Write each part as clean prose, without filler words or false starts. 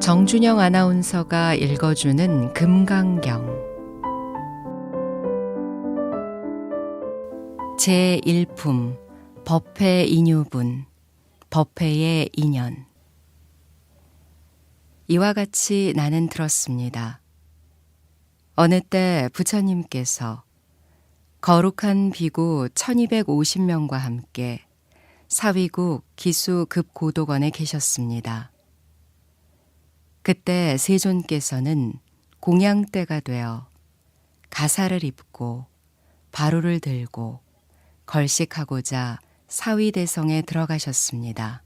정준영 아나운서가 읽어주는 금강경 제1품 법회 인유분 법회의 인연. 이와 같이 나는 들었습니다. 어느 때 부처님께서 거룩한 비구 1250명과 함께 사위국 기수급고도건에 계셨습니다. 그때 세존께서는 공양대가 되어 가사를 입고 바루를 들고 걸식하고자 사위대성에 들어가셨습니다.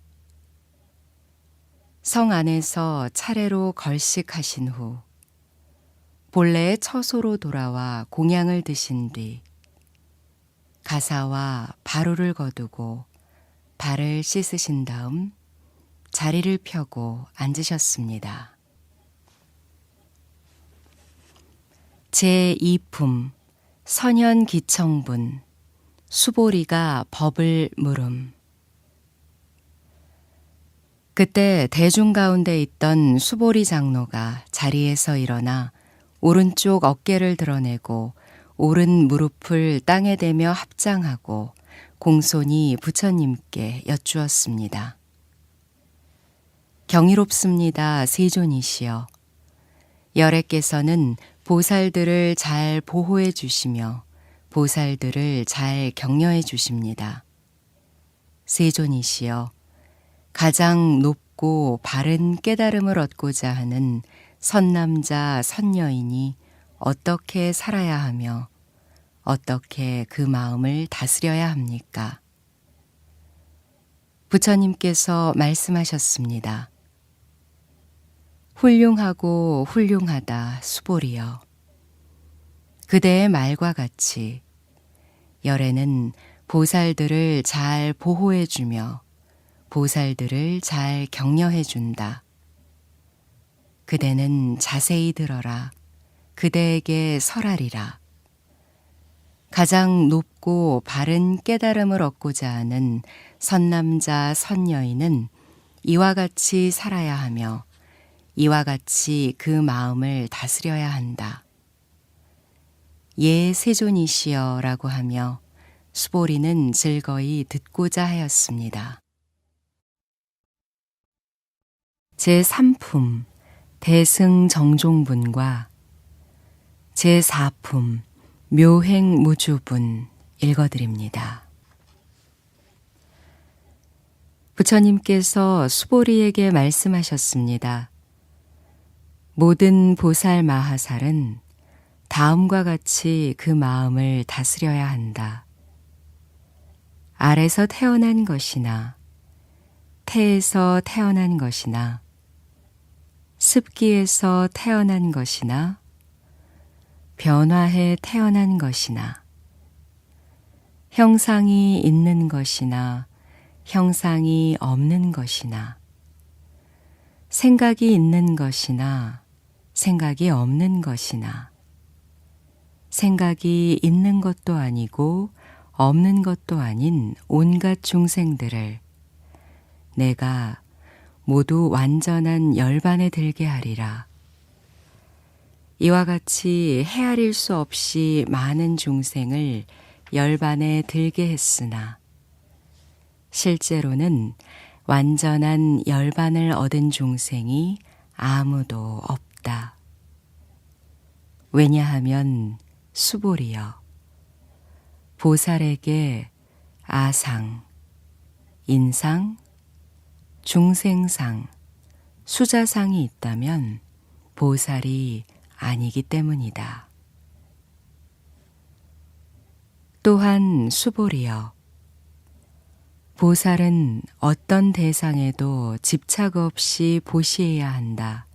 성 안에서 차례로 걸식하신 후 본래의 처소로 돌아와 공양을 드신 뒤 가사와 바루를 거두고 발을 씻으신 다음 자리를 펴고 앉으셨습니다. 제2품 선현기청분 수보리가 법을 물음. 그때 대중 가운데 있던 수보리 장로가 자리에서 일어나 오른쪽 어깨를 드러내고 오른 무릎을 땅에 대며 합장하고 공손히 부처님께 여쭈었습니다. 경이롭습니다, 세존이시여. 열애께서는 보살들을 잘 보호해 주시며 보살들을 잘 격려해 주십니다. 세존이시여, 가장 높고 바른 깨달음을 얻고자 하는 선남자 선여인이 어떻게 살아야 하며 어떻게 그 마음을 다스려야 합니까? 부처님께서 말씀하셨습니다. 훌륭하고 훌륭하다 수보리여. 그대의 말과 같이 열애는 보살들을 잘 보호해주며 보살들을 잘 격려해준다. 그대는 자세히 들어라. 그대에게 설하리라. 가장 높고 바른 깨달음을 얻고자 하는 선남자 선여인은 이와 같이 살아야 하며 이와 같이 그 마음을 다스려야 한다. 예 세존이시여 라고 하며 수보리는 즐거이 듣고자 하였습니다. 제3품 대승정종분과 제4품 묘행무주분 읽어드립니다. 부처님께서 수보리에게 말씀하셨습니다. 모든 보살 마하살은 다음과 같이 그 마음을 다스려야 한다. 알에서 태어난 것이나 태에서 태어난 것이나 습기에서 태어난 것이나 변화해 태어난 것이나 형상이 있는 것이나 형상이 없는 것이나 생각이 있는 것이나 생각이 없는 것이나 생각이 있는 것도 아니고 없는 것도 아닌 온갖 중생들을 내가 모두 완전한 열반에 들게 하리라. 이와 같이 헤아릴 수 없이 많은 중생을 열반에 들게 했으나 실제로는 완전한 열반을 얻은 중생이 아무도 없다. 왜냐하면 수보리여, 보살에게 아상, 인상, 중생상, 수자상이 있다면 보살이 아니기 때문이다. 또한 수보리여, 보살은 어떤 대상에도 집착 없이 보시해야 한다.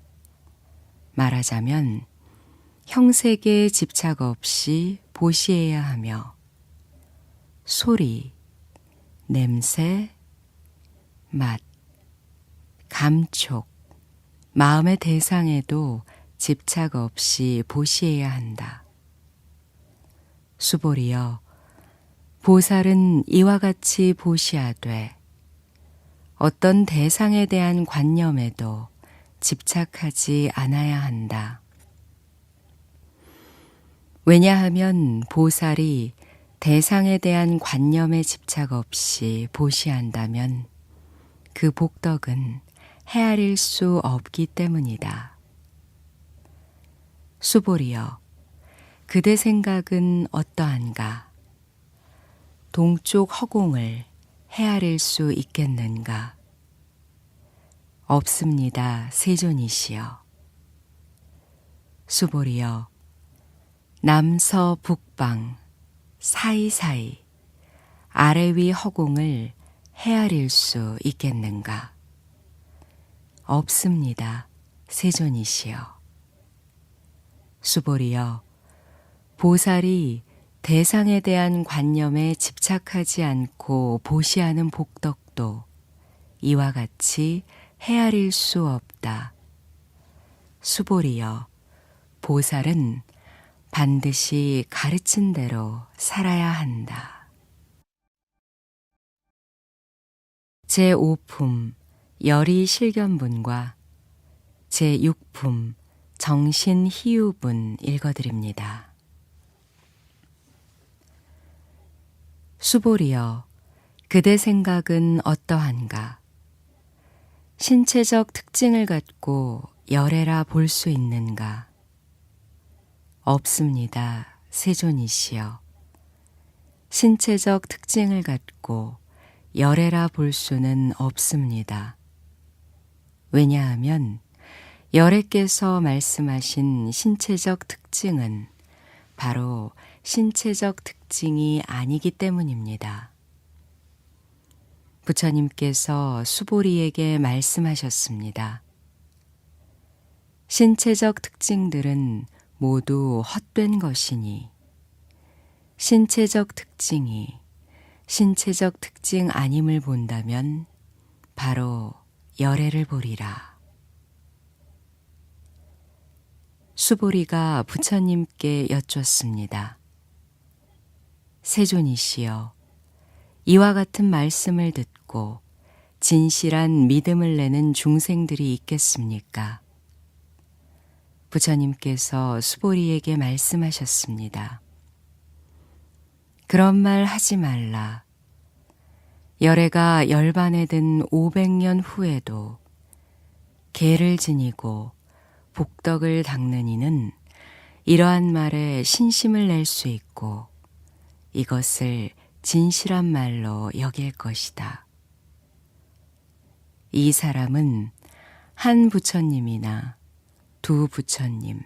말하자면 형색에 집착 없이 보시해야 하며 소리, 냄새, 맛, 감촉, 마음의 대상에도 집착 없이 보시해야 한다. 수보리여, 보살은 이와 같이 보시하되 어떤 대상에 대한 관념에도 집착하지 않아야 한다. 왜냐하면 보살이 대상에 대한 관념에 집착 없이 보시한다면 그 복덕은 헤아릴 수 없기 때문이다. 수보리여, 그대 생각은 어떠한가? 동쪽 허공을 헤아릴 수 있겠는가? 없습니다, 세존이시여. 수보리여, 남서 북방 사이사이 아래 위 허공을 헤아릴 수 있겠는가? 없습니다, 세존이시여. 수보리여, 보살이 대상에 대한 관념에 집착하지 않고 보시하는 복덕도 이와 같이 헤아릴 수 없다. 수보리여, 보살은 반드시 가르친 대로 살아야 한다. 제5품 열의실견분과 제6품 정신희유분 읽어드립니다. 수보리여, 그대 생각은 어떠한가? 신체적 특징을 갖고 열애라 볼 수 있는가? 없습니다, 세존이시여. 신체적 특징을 갖고 열애라 볼 수는 없습니다. 왜냐하면 열애께서 말씀하신 신체적 특징은 바로 신체적 특징이 아니기 때문입니다. 부처님께서 수보리에게 말씀하셨습니다. 신체적 특징들은 모두 헛된 것이니 신체적 특징이 신체적 특징 아님을 본다면 바로 열애를 보리라. 수보리가 부처님께 여쭙습니다. 세존이시여, 이와 같은 말씀을 듣고 진실한 믿음을 내는 중생들이 있겠습니까? 부처님께서 수보리에게 말씀하셨습니다. 그런 말 하지 말라. 열애가 열반에 든 500년 후에도 계를 지니고 복덕을 닦는 이는 이러한 말에 신심을 낼 수 있고 이것을 진실한 말로 여길 것이다. 이 사람은 한 부처님이나 두 부처님,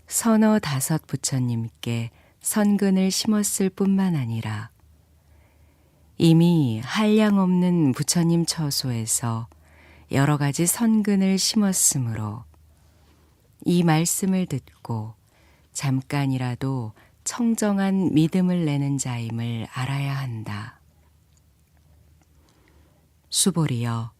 서너 다섯 부처님께 선근을 심었을 뿐만 아니라 이미 한량없는 부처님 처소에서 여러 가지 선근을 심었으므로 이 말씀을 듣고 잠깐이라도 청정한 믿음을 내는 자임을 알아야 한다. 수보리여,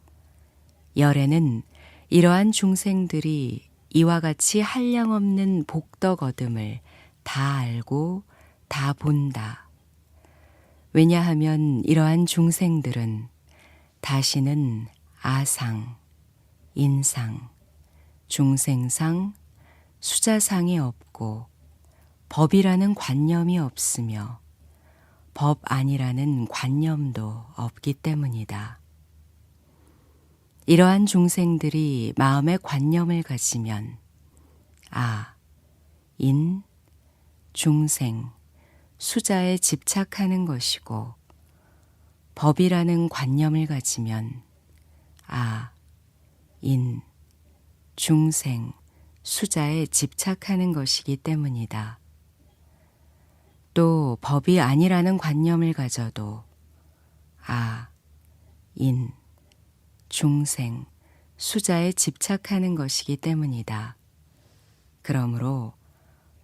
열애는 이러한 중생들이 이와 같이 한량없는 복덕 얻음을 다 알고 다 본다. 왜냐하면 이러한 중생들은 다시는 아상, 인상, 중생상, 수자상이 없고 법이라는 관념이 없으며 법 아니라는 관념도 없기 때문이다. 이러한 중생들이 마음의 관념을 가지면 인, 중생, 수자에 집착하는 것이고 법이라는 관념을 가지면 인, 중생, 수자에 집착하는 것이기 때문이다. 또 법이 아니라는 관념을 가져도 인, 중생, 수자에 집착하는 것이기 때문이다. 그러므로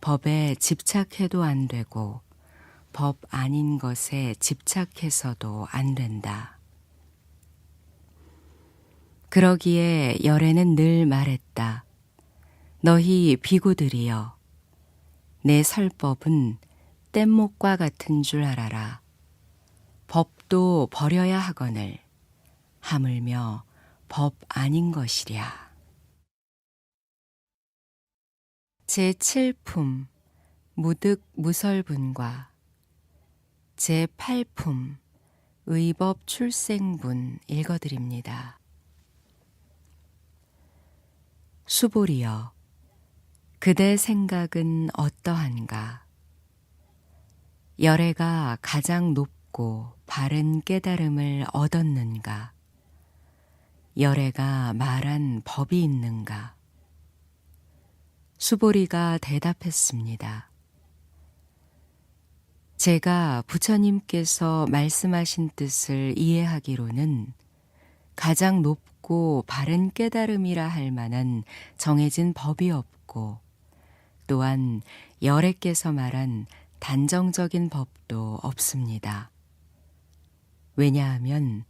법에 집착해도 안 되고 법 아닌 것에 집착해서도 안 된다. 그러기에 열애는 늘 말했다. 너희 비구들이여, 내 설법은 뗏목과 같은 줄 알아라. 법도 버려야 하거늘 하물며 법 아닌 것이랴. 제7품 무득무설분과 제8품 의법 출생분 읽어드립니다. 수보리여, 그대 생각은 어떠한가? 열애가 가장 높고 바른 깨달음을 얻었는가? 열애가 말한 법이 있는가? 수보리가 대답했습니다. 제가 부처님께서 말씀하신 뜻을 이해하기로는 가장 높고 바른 깨달음이라 할 만한 정해진 법이 없고, 또한 열애께서 말한 단정적인 법도 없습니다. 왜냐하면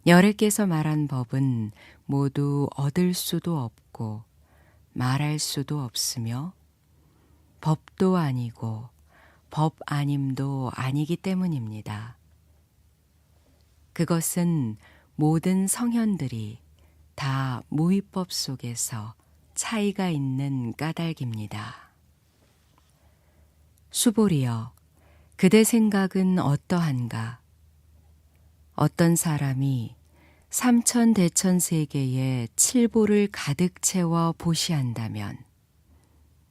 열애께서 말한 법은 모두 얻을 수도 없고 말할 수도 없으며 법도 아니고 법 아님도 아니기 때문입니다. 그것은 모든 성현들이 다 무위법 속에서 차이가 있는 까닭입니다. 수보리여, 그대 생각은 어떠한가? 어떤 사람이 삼천대천세계에 칠보를 가득 채워 보시한다면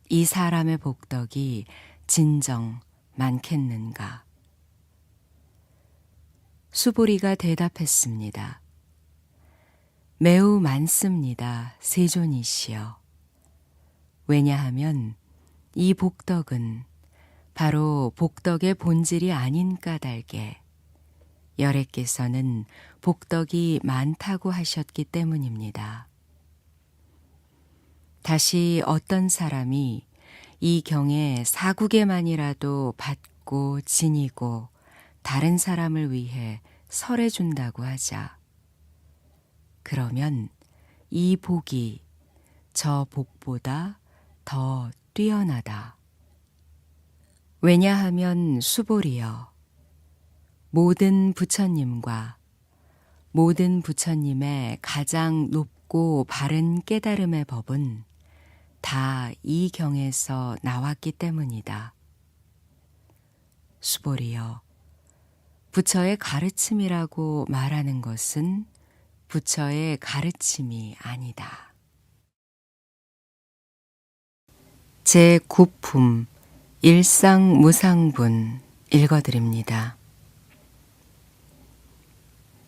이 사람의 복덕이 진정 많겠는가? 수보리가 대답했습니다. 매우 많습니다, 세존이시여. 왜냐하면 이 복덕은 바로 복덕의 본질이 아닌 까닭에 열애께서는 복덕이 많다고 하셨기 때문입니다. 다시 어떤 사람이 이 경에 4국에만이라도 받고 지니고 다른 사람을 위해 설해준다고 하자. 그러면 이 복이 저 복보다 더 뛰어나다. 왜냐하면 수보리여, 모든 부처님과 모든 부처님의 가장 높고 바른 깨달음의 법은 다 이 경에서 나왔기 때문이다. 수보리여, 부처의 가르침이라고 말하는 것은 부처의 가르침이 아니다. 제9품 일상무상분 읽어드립니다.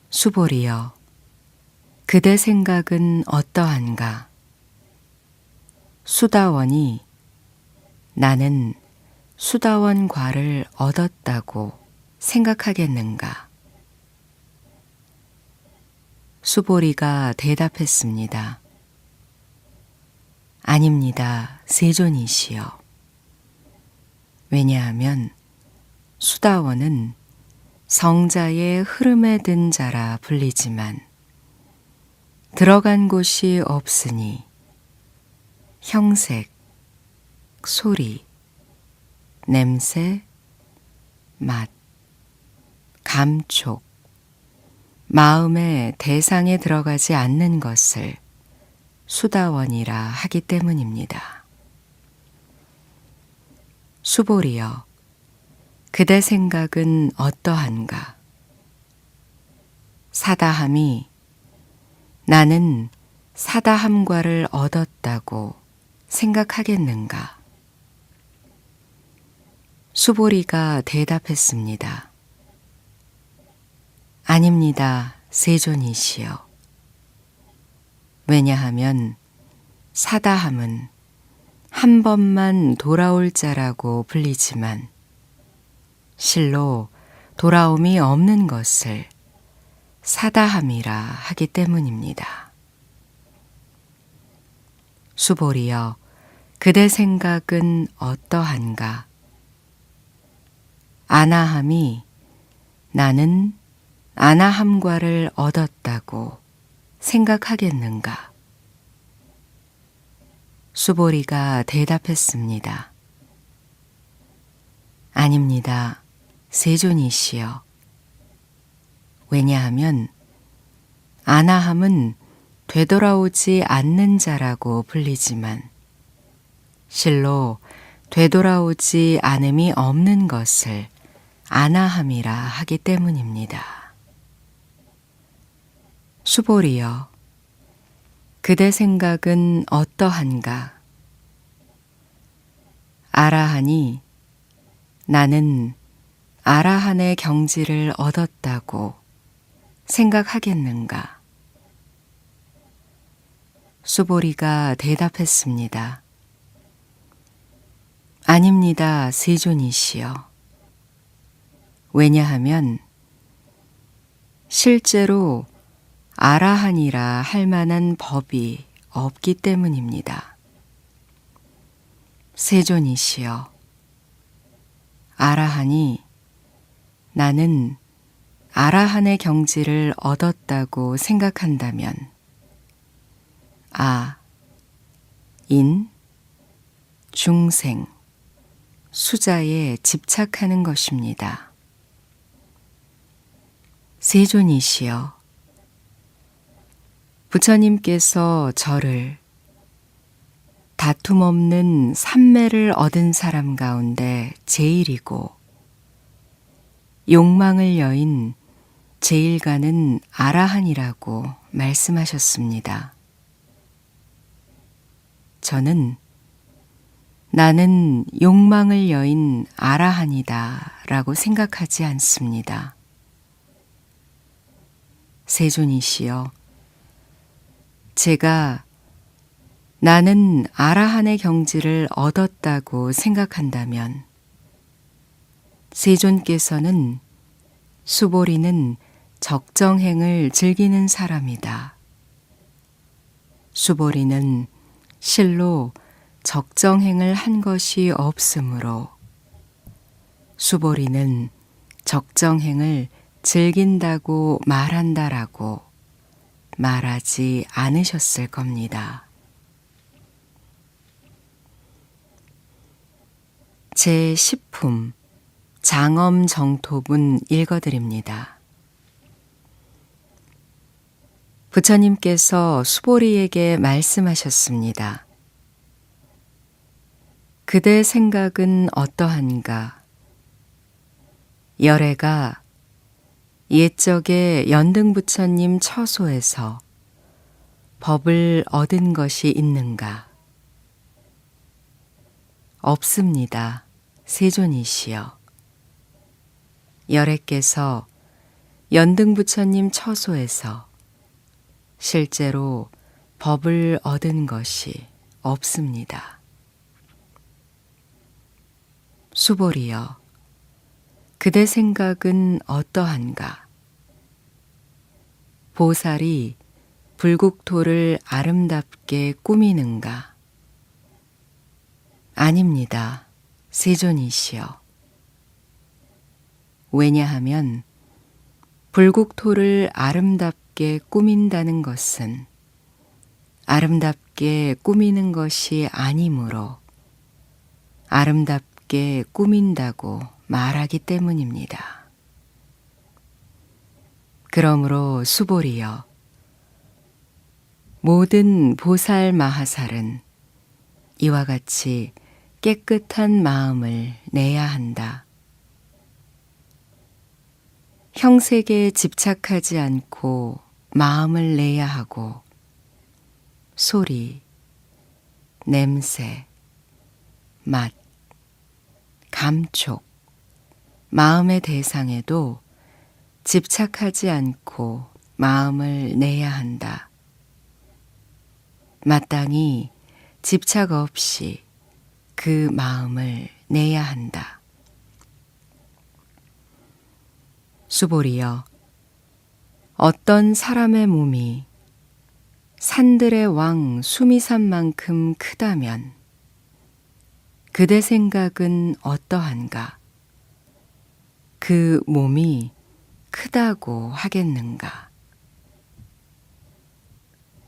수보리여, 그대 생각은 어떠한가? 수다원이 나는 수다원 과를 얻었다고 생각하겠는가? 수보리가 대답했습니다. 아닙니다, 세존이시여. 왜냐하면 수다원은 성자의 흐름에 든 자라 불리지만 들어간 곳이 없으니 형색, 소리, 냄새, 맛, 감촉, 마음의 대상에 들어가지 않는 것을 수다원이라 하기 때문입니다. 수보리여, 그대 생각은 어떠한가? 사다함이 나는 사다함과를 얻었다고 생각하겠는가? 수보리가 대답했습니다. 아닙니다, 세존이시여. 왜냐하면 사다함은 한 번만 돌아올 자라고 불리지만 실로 돌아옴이 없는 것을 사다함이라 하기 때문입니다. 수보리여, 그대 생각은 어떠한가? 아나함이 나는 아나함과를 얻었다고 생각하겠는가? 수보리가 대답했습니다. 아닙니다, 세존이시여. 왜냐하면 아나함은 되돌아오지 않는 자라고 불리지만 실로 되돌아오지 않음이 없는 것을 아나함이라 하기 때문입니다. 수보리여, 그대 생각은 어떠한가? 아라하니 나는 아라한의 경지를 얻었다고 생각하겠는가? 수보리가 대답했습니다. 아닙니다, 세존이시여. 왜냐하면 실제로 아라한이라 할 만한 법이 없기 때문입니다. 세존이시여, 아라한이 나는 아라한의 경지를 얻었다고 생각한다면 인, 중생, 수자에 집착하는 것입니다. 세존이시여, 부처님께서 저를 다툼 없는 삼매를 얻은 사람 가운데 제일이고 욕망을 여인 제일가는 아라한이라고 말씀하셨습니다. 저는 나는 욕망을 여인 아라한이다 라고 생각하지 않습니다. 세존이시여, 제가 나는 아라한의 경지를 얻었다고 생각한다면 세존께서는 수보리는 적정행을 즐기는 사람이다. 수보리는 실로 적정행을 한 것이 없으므로 수보리는 적정행을 즐긴다고 말한다라고 말하지 않으셨을 겁니다. 제10품 장엄정토분 읽어드립니다. 부처님께서 수보리에게 말씀하셨습니다. 그대 생각은 어떠한가? 열애가 옛적에 연등부처님 처소에서 법을 얻은 것이 있는가? 없습니다, 세존이시여. 열애께서 연등부처님 처소에서 실제로 법을 얻은 것이 없습니다. 수보리여, 그대 생각은 어떠한가? 보살이 불국토를 아름답게 꾸미는가? 아닙니다, 세존이시여. 왜냐하면 불국토를 아름답게 꾸민다는 것은 아름답게 꾸미는 것이 아니므로 아름답게 꾸민다고 말하기 때문입니다. 그러므로 수보리여, 모든 보살 마하살은 이와 같이 깨끗한 마음을 내야 한다. 형색에 집착하지 않고 마음을 내야 하고 소리, 냄새, 맛, 감촉, 마음의 대상에도 집착하지 않고 마음을 내야 한다. 마땅히 집착 없이 그 마음을 내야 한다. 수보리여, 어떤 사람의 몸이 산들의 왕 수미산만큼 크다면 그대 생각은 어떠한가? 그 몸이 크다고 하겠는가?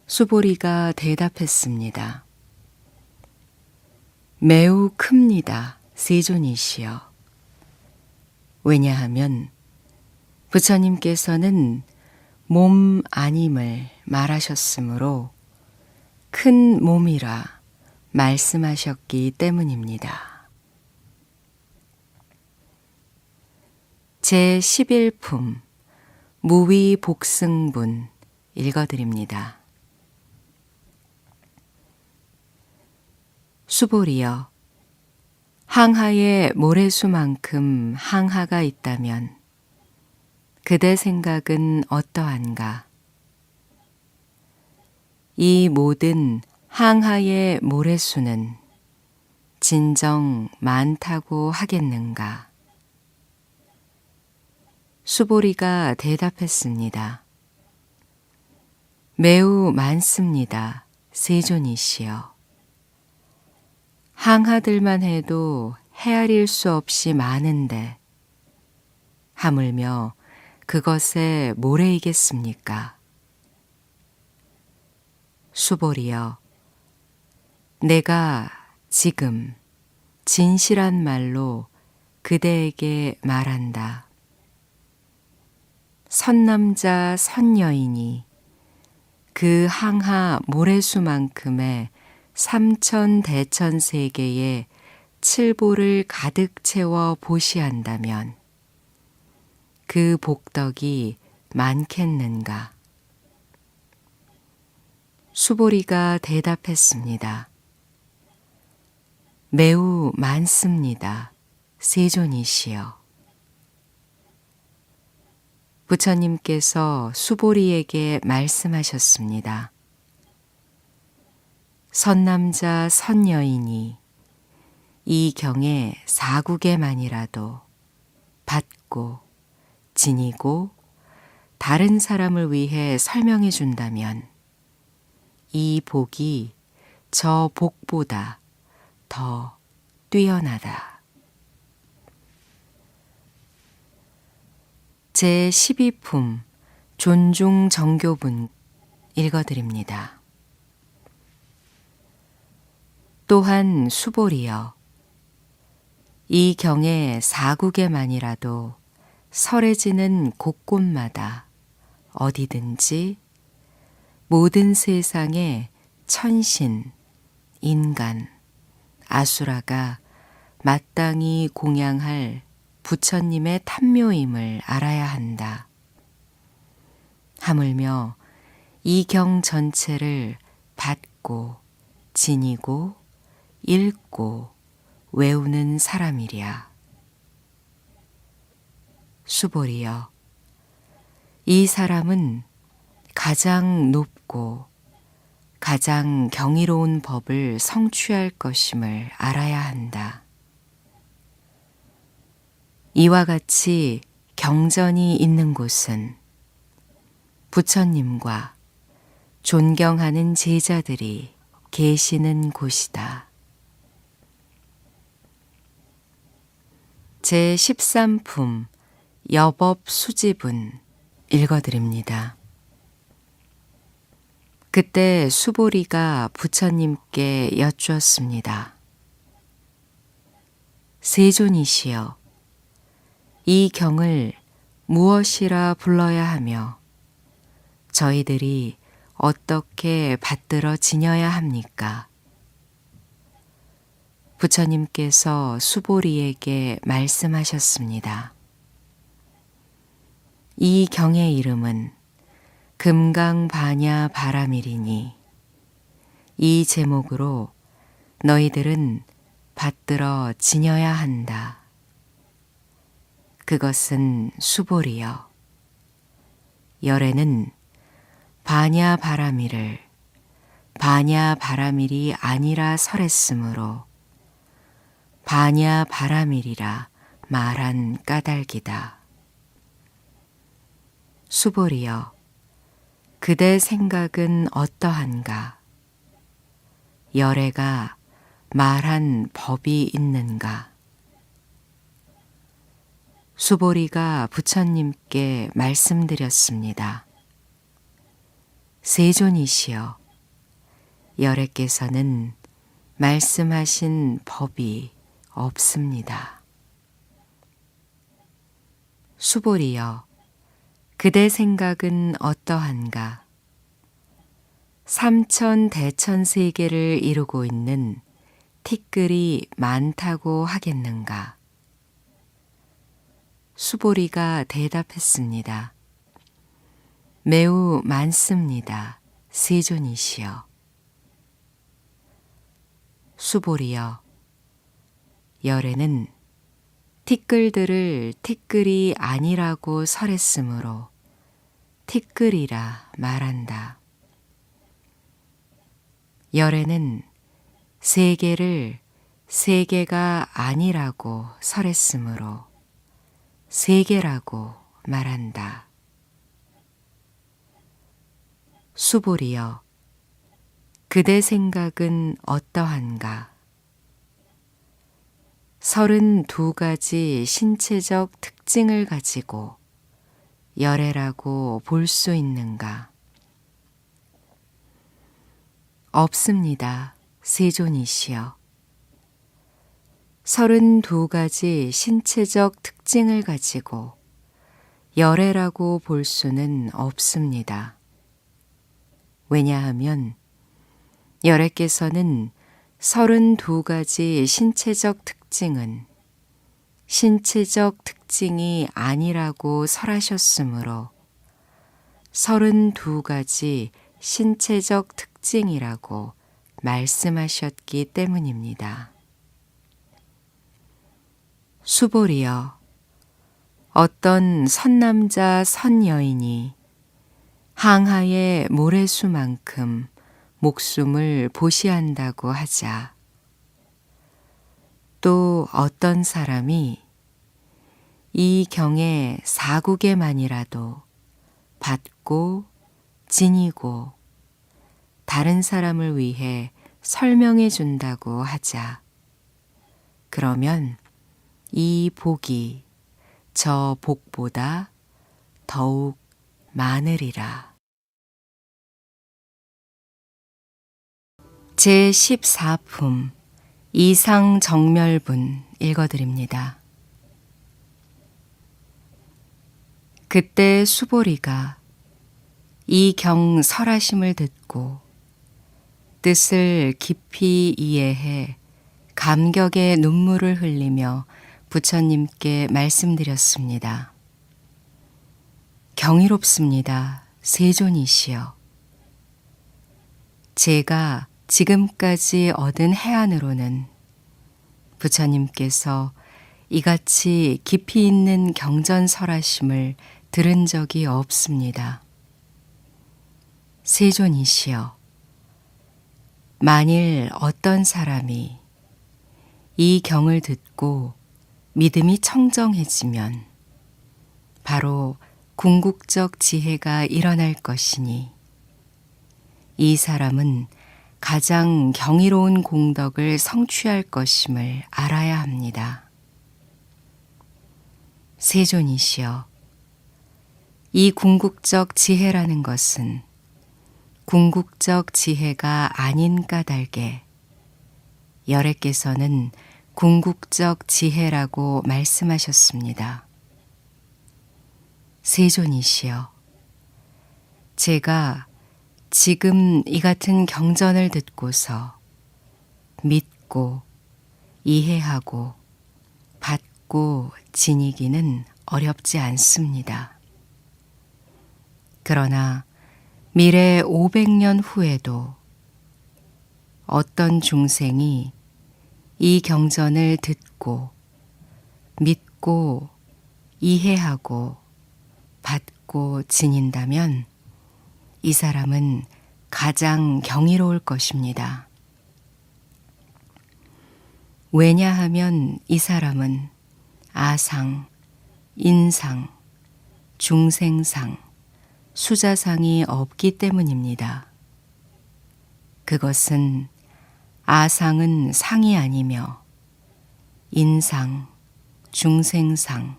수보리가 대답했습니다. 매우 큽니다, 세존이시여. 왜냐하면 부처님께서는 몸 아님을 말하셨으므로 큰 몸이라 말씀하셨기 때문입니다. 제11품 무위복승분 읽어드립니다. 수보리여, 항하에 모래수만큼 항하가 있다면 그대 생각은 어떠한가? 이 모든 항하의 모래수는 진정 많다고 하겠는가? 수보리가 대답했습니다. 매우 많습니다, 세존이시여. 항하들만 해도 헤아릴 수 없이 많은데 하물며 그것에 모래이겠습니까? 수보리여, 내가 지금 진실한 말로 그대에게 말한다. 선남자 선여인이 그 항하 모래수만큼의 삼천대천세계의 칠보를 가득 채워 보시한다면 그 복덕이 많겠는가? 수보리가 대답했습니다. 매우 많습니다, 세존이시여. 부처님께서 수보리에게 말씀하셨습니다. 선남자 선여인이 이 경에 4국에만이라도 받고 지니고 다른 사람을 위해 설명해 준다면 이 복이 저 복보다 더 뛰어나다. 제12품 존중정교분 읽어드립니다. 또한 수보리여, 이 경에 4국에만이라도 설해지는 곳곳마다 어디든지 모든 세상의 천신, 인간, 아수라가 마땅히 공양할 부처님의 탐묘임을 알아야 한다. 하물며 이 경 전체를 받고 지니고 읽고 외우는 사람이랴. 수보리여, 이 사람은 가장 높고 가장 경이로운 법을 성취할 것임을 알아야 한다. 이와 같이 경전이 있는 곳은 부처님과 존경하는 제자들이 계시는 곳이다. 제13품 여법수지분 읽어드립니다. 그때 수보리가 부처님께 여쭈었습니다. 세존이시여, 이 경을 무엇이라 불러야 하며 저희들이 어떻게 받들어 지녀야 합니까? 부처님께서 수보리에게 말씀하셨습니다. 이 경의 이름은 금강바냐 바라밀이니 이 제목으로 너희들은 받들어 지녀야 한다. 그것은 수보리여, 열애는 바냐 바라밀을 바냐 바라밀이 아니라 설했으므로 바냐 바라밀이라 말한 까닭이다. 수보리여, 그대 생각은 어떠한가? 열애가 말한 법이 있는가? 수보리가 부처님께 말씀드렸습니다. 세존이시여, 열애께서는 말씀하신 법이 없습니다. 수보리여, 그대 생각은 어떠한가? 삼천대천세계를 이루고 있는 티끌이 많다고 하겠는가? 수보리가 대답했습니다. 매우 많습니다. 세존이시여. 수보리여, 열애는 티끌들을 티끌이 아니라고 설했으므로 티끌이라 말한다. 열애는 세계를 세계가 아니라고 설했으므로 세계라고 말한다. 수보리여, 그대 생각은 어떠한가? 32가지 신체적 특징을 가지고 열애라고 볼 수 있는가? 없습니다. 세존이시여. 32가지 신체적 특징을 가지고 열애라고 볼 수는 없습니다. 왜냐하면 열애께서는 32가지 신체적 특징은 신체적 특징이 아니라고 설하셨으므로 32가지 신체적 특징이라고 말씀하셨기 때문입니다. 수보리여, 어떤 선남자 선여인이 항하의 모래수만큼 목숨을 보시한다고 하자, 또 어떤 사람이 이 경의 4국에만이라도 받고 지니고 다른 사람을 위해 설명해 준다고 하자, 그러면 이 복이 저 복보다 더욱 많으리라. 제14품 이상정멸분 읽어드립니다. 그때 수보리가 이 경 설하심을 듣고 뜻을 깊이 이해해 감격의 눈물을 흘리며 부처님께 말씀드렸습니다. 경이롭습니다. 세존이시여. 제가 지금까지 얻은 해안으로는 부처님께서 이같이 깊이 있는 경전설하심을 들은 적이 없습니다. 세존이시여, 만일 어떤 사람이 이 경을 듣고 믿음이 청정해지면 바로 궁극적 지혜가 일어날 것이니 이 사람은 가장 경이로운 공덕을 성취할 것임을 알아야 합니다. 세존이시여, 이 궁극적 지혜라는 것은 궁극적 지혜가 아닌 까닭에 열애께서는 궁극적 지혜라고 말씀하셨습니다. 세존이시여, 제가 지금 이 같은 경전을 듣고서 믿고 이해하고 받고 지니기는 어렵지 않습니다. 그러나 미래 500년 후에도 어떤 중생이 이 경전을 듣고 믿고 이해하고 받고 지닌다면 이 사람은 가장 경이로울 것입니다. 왜냐하면 이 사람은 아상, 인상, 중생상, 수자상이 없기 때문입니다. 그것은 아상은 상이 아니며 인상, 중생상,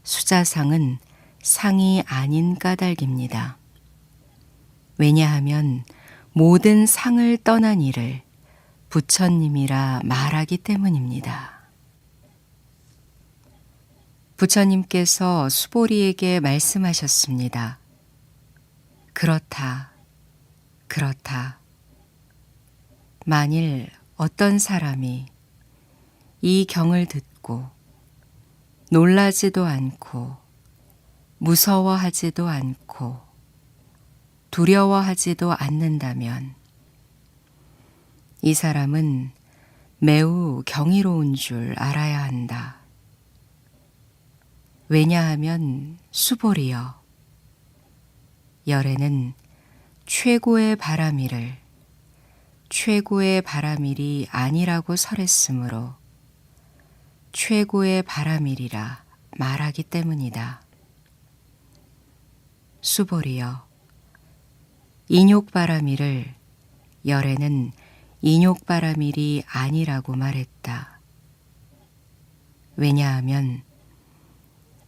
수자상은 상이 아닌 까닭입니다. 왜냐하면 모든 상을 떠난 이를 부처님이라 말하기 때문입니다. 부처님께서 수보리에게 말씀하셨습니다. 그렇다. 그렇다. 만일 어떤 사람이 이 경을 듣고 놀라지도 않고 무서워하지도 않고 두려워하지도 않는다면 이 사람은 매우 경이로운 줄 알아야 한다. 왜냐하면 수보리여, 열에는 최고의 바람이를 최고의 바람일이 아니라고 설했으므로 최고의 바람일이라 말하기 때문이다. 수보리여, 인욕바람일을 열에는 인욕바람일이 아니라고 말했다. 왜냐하면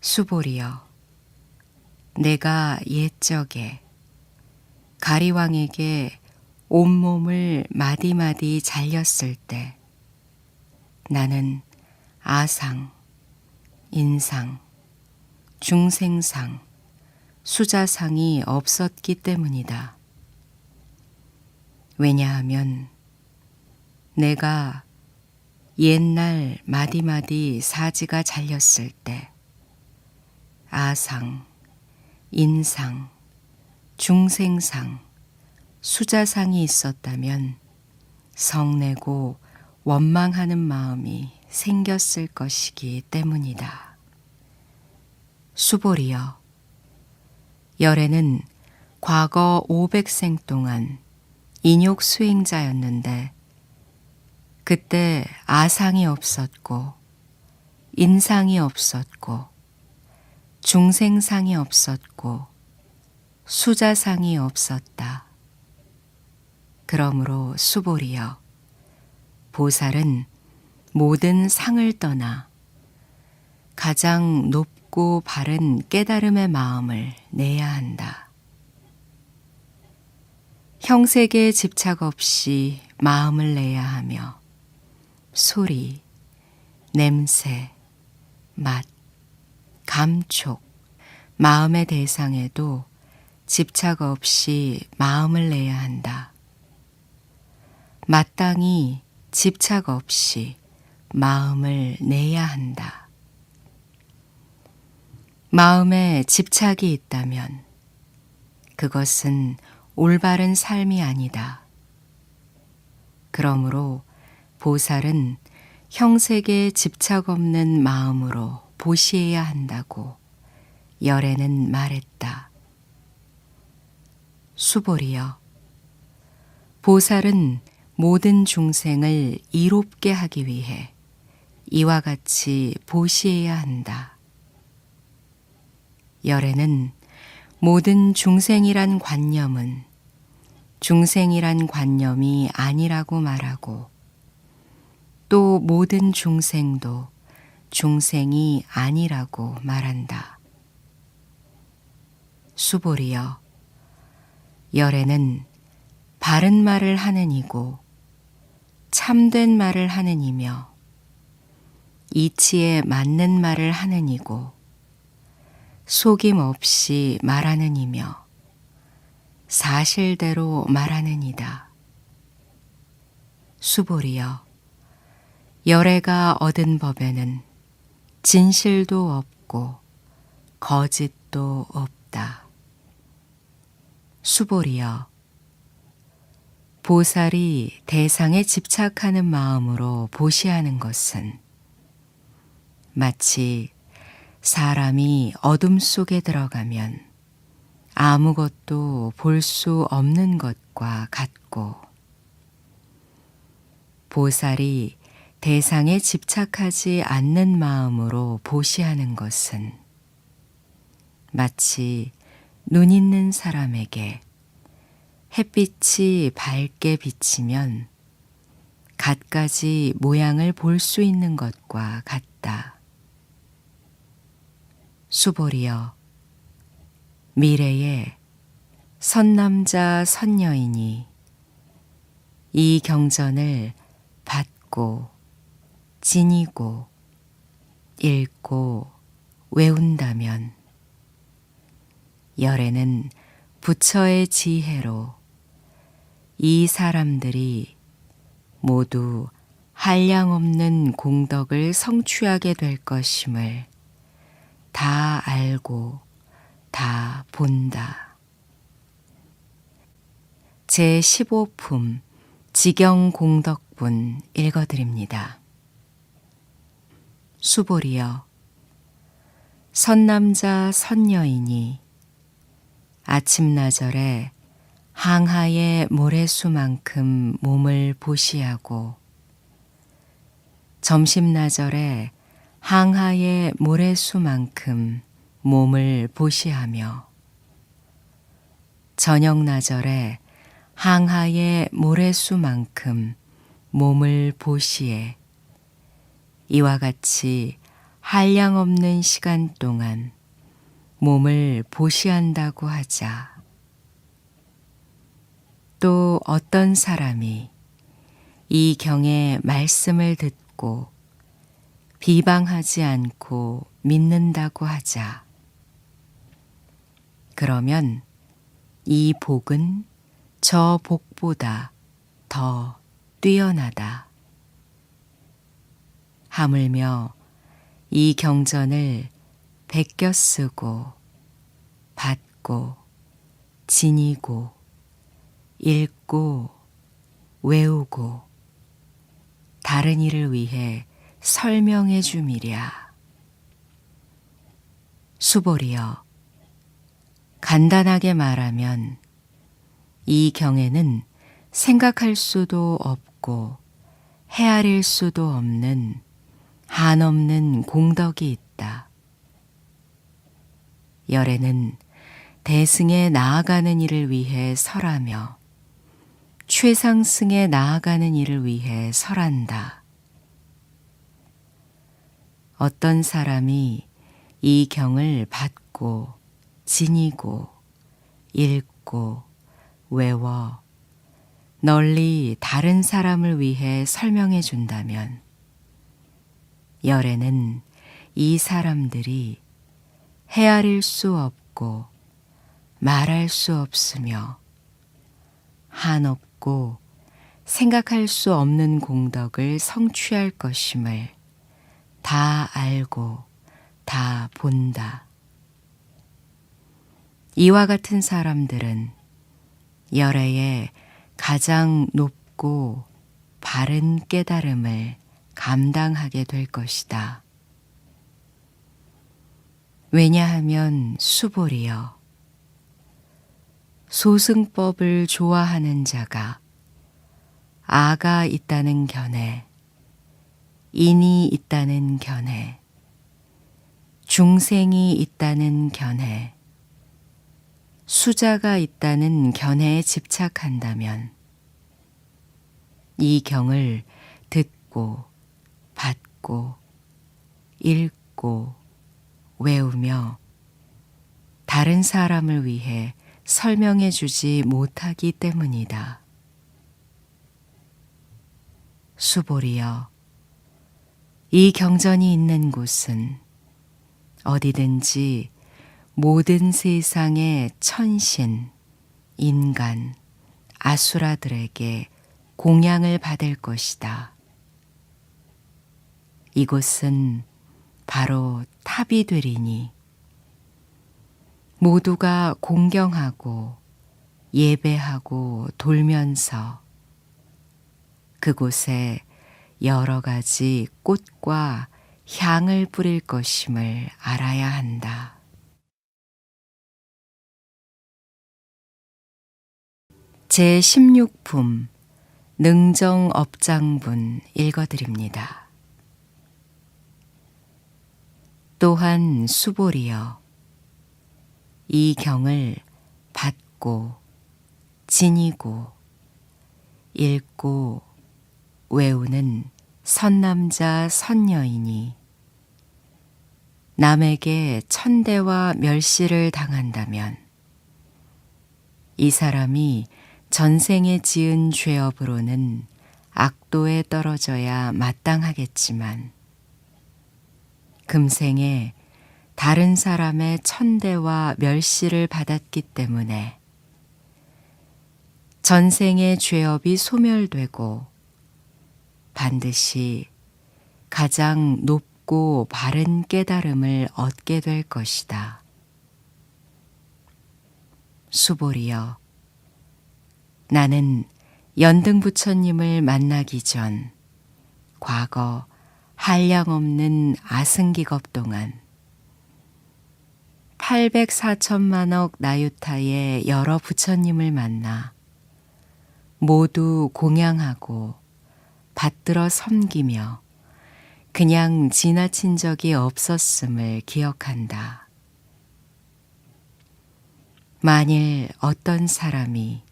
수보리여, 내가 옛적에 가리왕에게 온몸을 마디마디 잘렸을 때 나는 아상, 인상, 중생상, 수자상이 없었기 때문이다. 왜냐하면 내가 옛날 마디마디 사지가 잘렸을 때 아상, 인상, 중생상, 수자상이 있었다면 성내고 원망하는 마음이 생겼을 것이기 때문이다. 수보리여, 열에는 과거 500생 동안 인욕 수행자였는데 그때 아상이 없었고 인상이 없었고 중생상이 없었고 수자상이 없었다. 그러므로 수보리여, 보살은 모든 상을 떠나 가장 높고 바른 깨달음의 마음을 내야 한다. 형색에 집착 없이 마음을 내야 하며 소리, 냄새, 맛, 감촉, 마음의 대상에도 집착 없이 마음을 내야 한다. 마땅히 집착 없이 마음을 내야 한다. 마음에 집착이 있다면 그것은 올바른 삶이 아니다. 그러므로 보살은 형색에 집착 없는 마음으로 보시해야 한다고 열에는 말했다. 수보리여, 보살은 모든 중생을 이롭게 하기 위해 이와 같이 보시해야 한다. 열에는 모든 중생이란 관념은 중생이란 관념이 아니라고 말하고 또 모든 중생도 중생이 아니라고 말한다. 수보리여, 열에는 바른 말을 하는 이고 참된 말을 하는 이며 이치에 맞는 말을 하는 이고 속임 없이 말하는 이며 사실대로 말하는 이다. 수보리여, 열애가 얻은 법에는 진실도 없고 거짓도 없다. 수보리여, 보살이 대상에 집착하는 마음으로 보시하는 것은 마치 사람이 어둠 속에 들어가면 아무것도 볼 수 없는 것과 같고 보살이 대상에 집착하지 않는 마음으로 보시하는 것은 마치 눈 있는 사람에게 햇빛이 밝게 비치면 갖가지 모양을 볼 수 있는 것과 같다. 수보리여, 미래에 선남자 선여인이 이 경전을 받고 지니고 읽고 외운다면 열에는 부처의 지혜로 이 사람들이 모두 한량없는 공덕을 성취하게 될 것임을 다 알고 다 본다. 제15품 지경공덕분 읽어드립니다. 수보리여, 선남자 선여인이 아침나절에 항하의 모래수만큼 몸을 보시하고 점심나절에 항하의 모래수만큼 몸을 보시하며 저녁나절에 항하의 모래수만큼 몸을 보시에 이와 같이 한량없는 시간 동안 몸을 보시한다고 하자. 또 어떤 사람이 이 경의 말씀을 듣고 비방하지 않고 믿는다고 하자. 그러면 이 복은 저 복보다 더 뛰어나다. 하물며 이 경전을 베껴 쓰고 받고 지니고 읽고 외우고 다른 이를 위해 설명해 줌이랴. 수보리여, 간단하게 말하면 이 경에는 생각할 수도 없고 헤아릴 수도 없는 한없는 공덕이 있다. 열에는 대승에 나아가는 일을 위해 설하며 최상승에 나아가는 일을 위해 설한다. 어떤 사람이 이 경을 받고 지니고 읽고 외워 널리 다른 사람을 위해 설명해 준다면 열에는 이 사람들이 헤아릴 수 없고 말할 수 없으며 한없고 생각할 수 없는 공덕을 성취할 것임을 다 알고 다 본다. 이와 같은 사람들은 열애의 가장 높고 바른 깨달음을 감당하게 될 것이다. 왜냐하면 수보리여, 소승법을 좋아하는 자가 아가 있다는 견해, 인이 있다는 견해, 중생이 있다는 견해, 수자가 있다는 견해에 집착한다면 이 경을 듣고 받고 읽고 외우며 다른 사람을 위해 설명해 주지 못하기 때문이다. 수보리여, 이 경전이 있는 곳은 어디든지 모든 세상의 천신, 인간, 아수라들에게 공양을 받을 것이다. 이곳은 바로 탑이 되리니 모두가 공경하고 예배하고 돌면서 그곳에 여러 가지 꽃과 향을 뿌릴 것임을 알아야 한다. 제16품 능정업장분 읽어드립니다. 또한 수보리여, 이 경을 받고 지니고 읽고 외우는 선남자 선여인이 남에게 천대와 멸시를 당한다면 이 사람이 전생에 지은 죄업으로는 악도에 떨어져야 마땅하겠지만 금생에 다른 사람의 천대와 멸시를 받았기 때문에 전생의 죄업이 소멸되고 반드시 가장 높고 바른 깨달음을 얻게 될 것이다. 수보리여, 나는 연등부처님을 만나기 전 과거 한량없는 아승기겁 동안 804천만억 나유타의 여러 부처님을 만나 모두 공양하고 받들어 섬기며 그냥 지나친 적이 없었음을 기억한다. 만일 어떤 사람이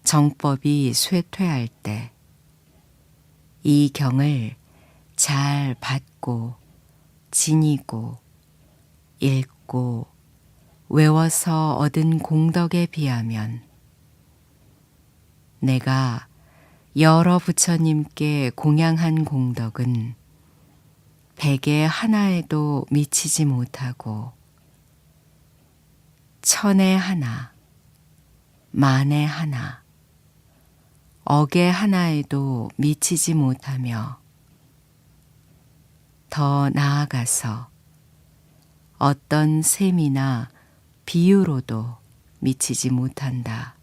정법이 쇠퇴할 때 이 경을 잘 받고 지니고 읽고 외워서 얻은 공덕에 비하면 내가 여러 부처님께 공양한 공덕은 백의 하나에도 미치지 못하고 천의 하나, 만의 하나, 억의 하나에도 미치지 못하며 더 나아가서 어떤 셈이나 비유로도 미치지 못한다.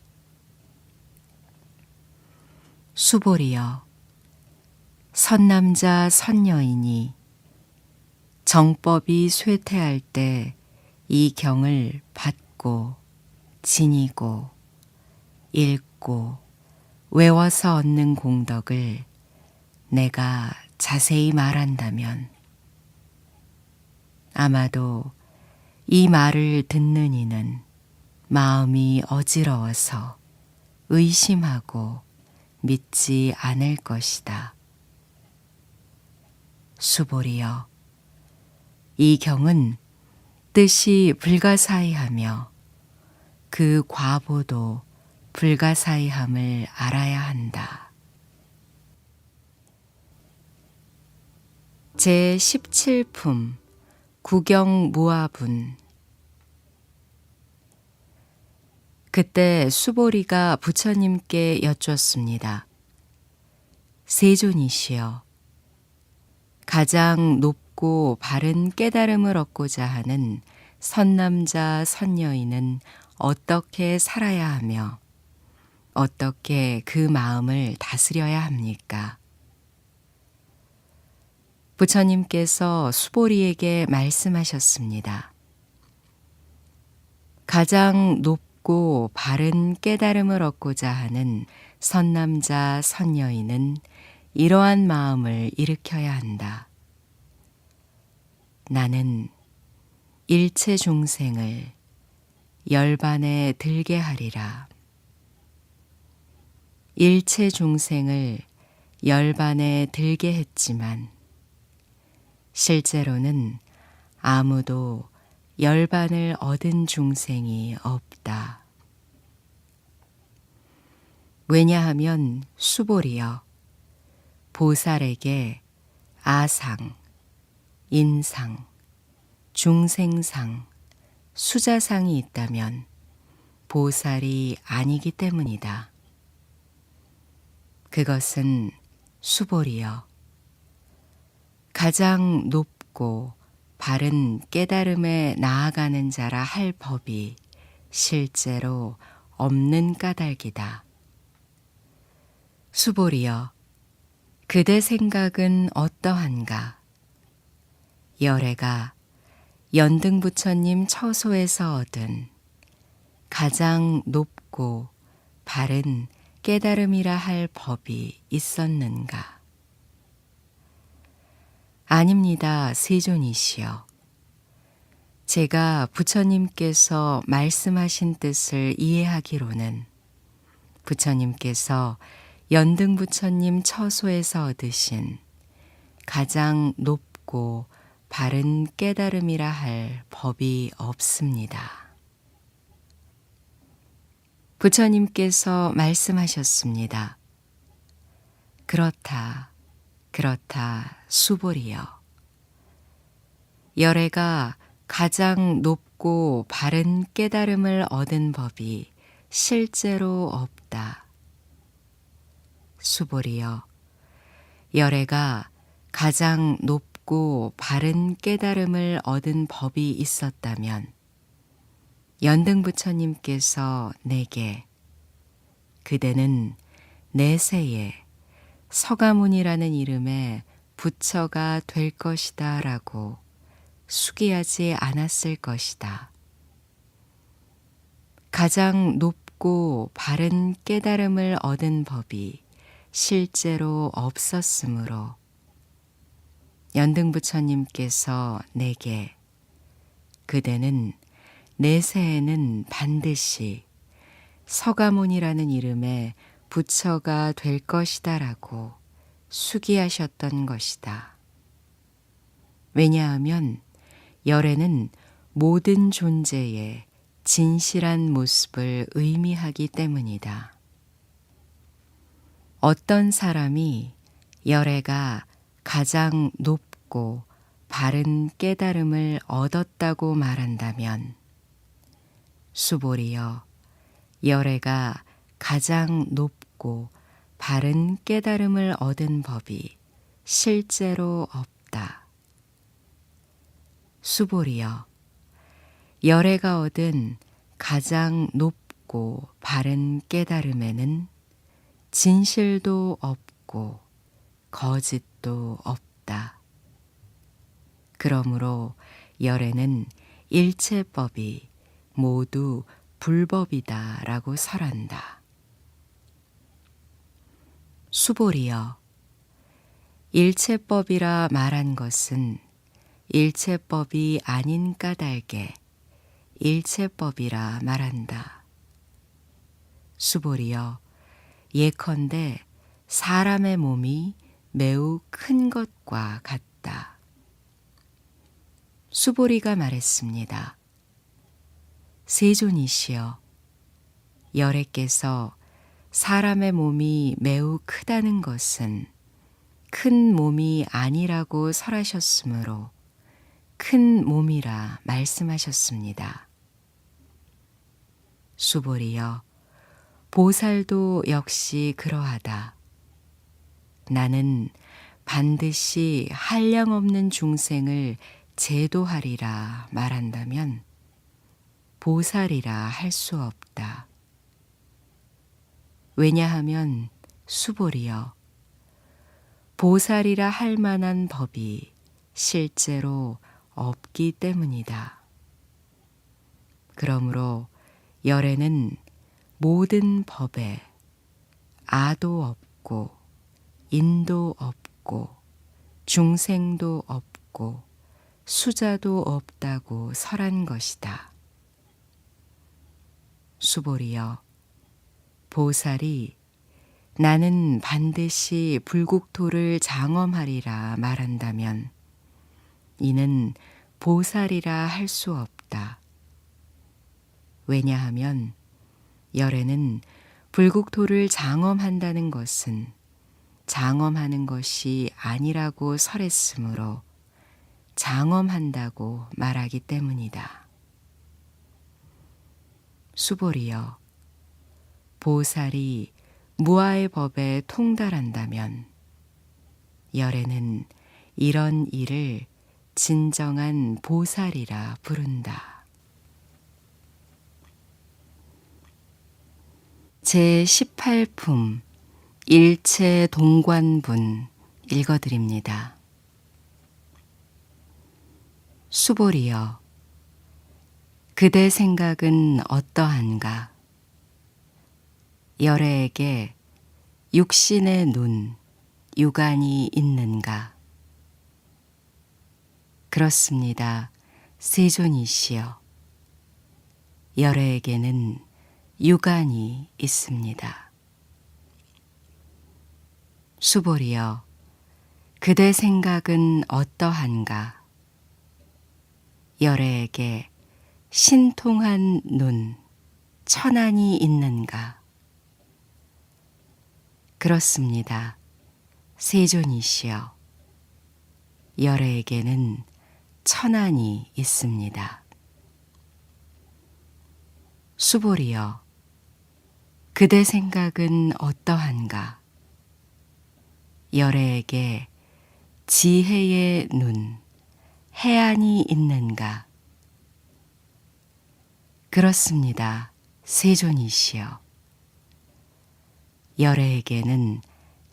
수보리여, 선남자 선여인이 정법이 쇠퇴할 때 이 경을 받고 지니고 읽고 외워서 얻는 공덕을 내가 자세히 말한다면 아마도 이 말을 듣는 이는 마음이 어지러워서 의심하고 믿지 않을 것이다. 수보리여, 이 경은 뜻이 불가사의하며 그 과보도 불가사의함을 알아야 한다. 제17품 구경무화분. 그때 수보리가 부처님께 여쭈었습니다. 세존이시여, 가장 높고 바른 깨달음을 얻고자 하는 선남자 선여인은 어떻게 살아야 하며 어떻게 그 마음을 다스려야 합니까? 부처님께서 수보리에게 말씀하셨습니다. 가장 높고 바른 깨달음을 얻고자 하는 선남자 선여인은 이러한 마음을 일으켜야 한다. 나는 일체 중생을 열반에 들게 하리라. 일체 중생을 열반에 들게 했지만 실제로는 아무도 열반을 얻은 중생이 없다. 왜냐하면 수보리여, 보살에게 아상, 인상, 중생상, 수자상이 있다면 보살이 아니기 때문이다. 그것은 수보리여, 가장 높고 바른 깨달음에 나아가는 자라 할 법이 실제로 없는 까닭이다. 수보리여, 그대 생각은 어떠한가? 열애가 연등부처님 처소에서 얻은 가장 높고 바른 깨달음이라 할 법이 있었는가? 아닙니다, 세존이시여. 제가 부처님께서 말씀하신 뜻을 이해하기로는 부처님께서 연등부처님 처소에서 얻으신 가장 높고 바른 깨달음이라 할 법이 없습니다. 부처님께서 말씀하셨습니다. 그렇다, 그렇다, 수보리여. 열애가 가장 높고 바른 깨달음을 얻은 법이 실제로 없다. 수보리여, 열애가 가장 높고 바른 깨달음을 얻은 법이 있었다면 연등부처님께서 내게 그대는 내세에 서가모니라는 이름의 부처가 될 것이다 라고 수기하지 않았을 것이다. 가장 높고 바른 깨달음을 얻은 법이 실제로 없었으므로 연등부처님께서 내게 그대는 내세에는 반드시 서가모니라는 이름의 부처가 될 것이다 라고 수기하셨던 것이다. 왜냐하면 열애는 모든 존재의 진실한 모습을 의미하기 때문이다. 어떤 사람이 열애가 가장 높고 바른 깨달음을 얻었다고 말한다면 수보리여, 열애가 가장 높고 바른 깨달음을 얻은 법이 실제로 없다. 수보리여, 열애가 얻은 가장 높고 바른 깨달음에는 진실도 없고 거짓도 없다. 그러므로 열애는 일체법이 모두 불법이다 라고 설한다. 수보리여, 일체법이라 말한 것은 일체법이 아닌 까닭에 일체법이라 말한다. 수보리여, 예컨대 사람의 몸이 매우 큰 것과 같다. 수보리가 말했습니다. 세존이시여, 열애께서 사람의 몸이 매우 크다는 것은 큰 몸이 아니라고 설하셨으므로 큰 몸이라 말씀하셨습니다. 수보리여, 보살도 역시 그러하다. 나는 반드시 한량없는 중생을 제도하리라 말한다면 보살이라 할 수 없다. 왜냐하면 수보리여, 보살이라 할 만한 법이 실제로 없기 때문이다. 그러므로 열애는 모든 법에 아도 없고 인도 없고 중생도 없고 수자도 없다고 설한 것이다. 수보리여, 보살이 나는 반드시 불국토를 장엄하리라 말한다면 이는 보살이라 할 수 없다. 왜냐하면 열애는 불국토를 장엄한다는 것은 장엄하는 것이 아니라고 설했으므로 장엄한다고 말하기 때문이다. 수보리여, 보살이 무아의 법에 통달한다면 열애는 이런 일을 진정한 보살이라 부른다. 제18품 일체동관분 읽어드립니다. 수보리여, 그대 생각은 어떠한가? 열애에게 육신의 눈, 육안이 있는가? 그렇습니다. 세존이시여. 열애에게는 육안이 있습니다. 수보리여, 그대 생각은 어떠한가? 열애에게 신통한 눈, 천안이 있는가? 그렇습니다. 세존이시여. 열애에게는 천안이 있습니다. 수보리여, 그대 생각은 어떠한가? 열애에게 지혜의 눈, 해안이 있는가? 그렇습니다. 세존이시여. 열애에게는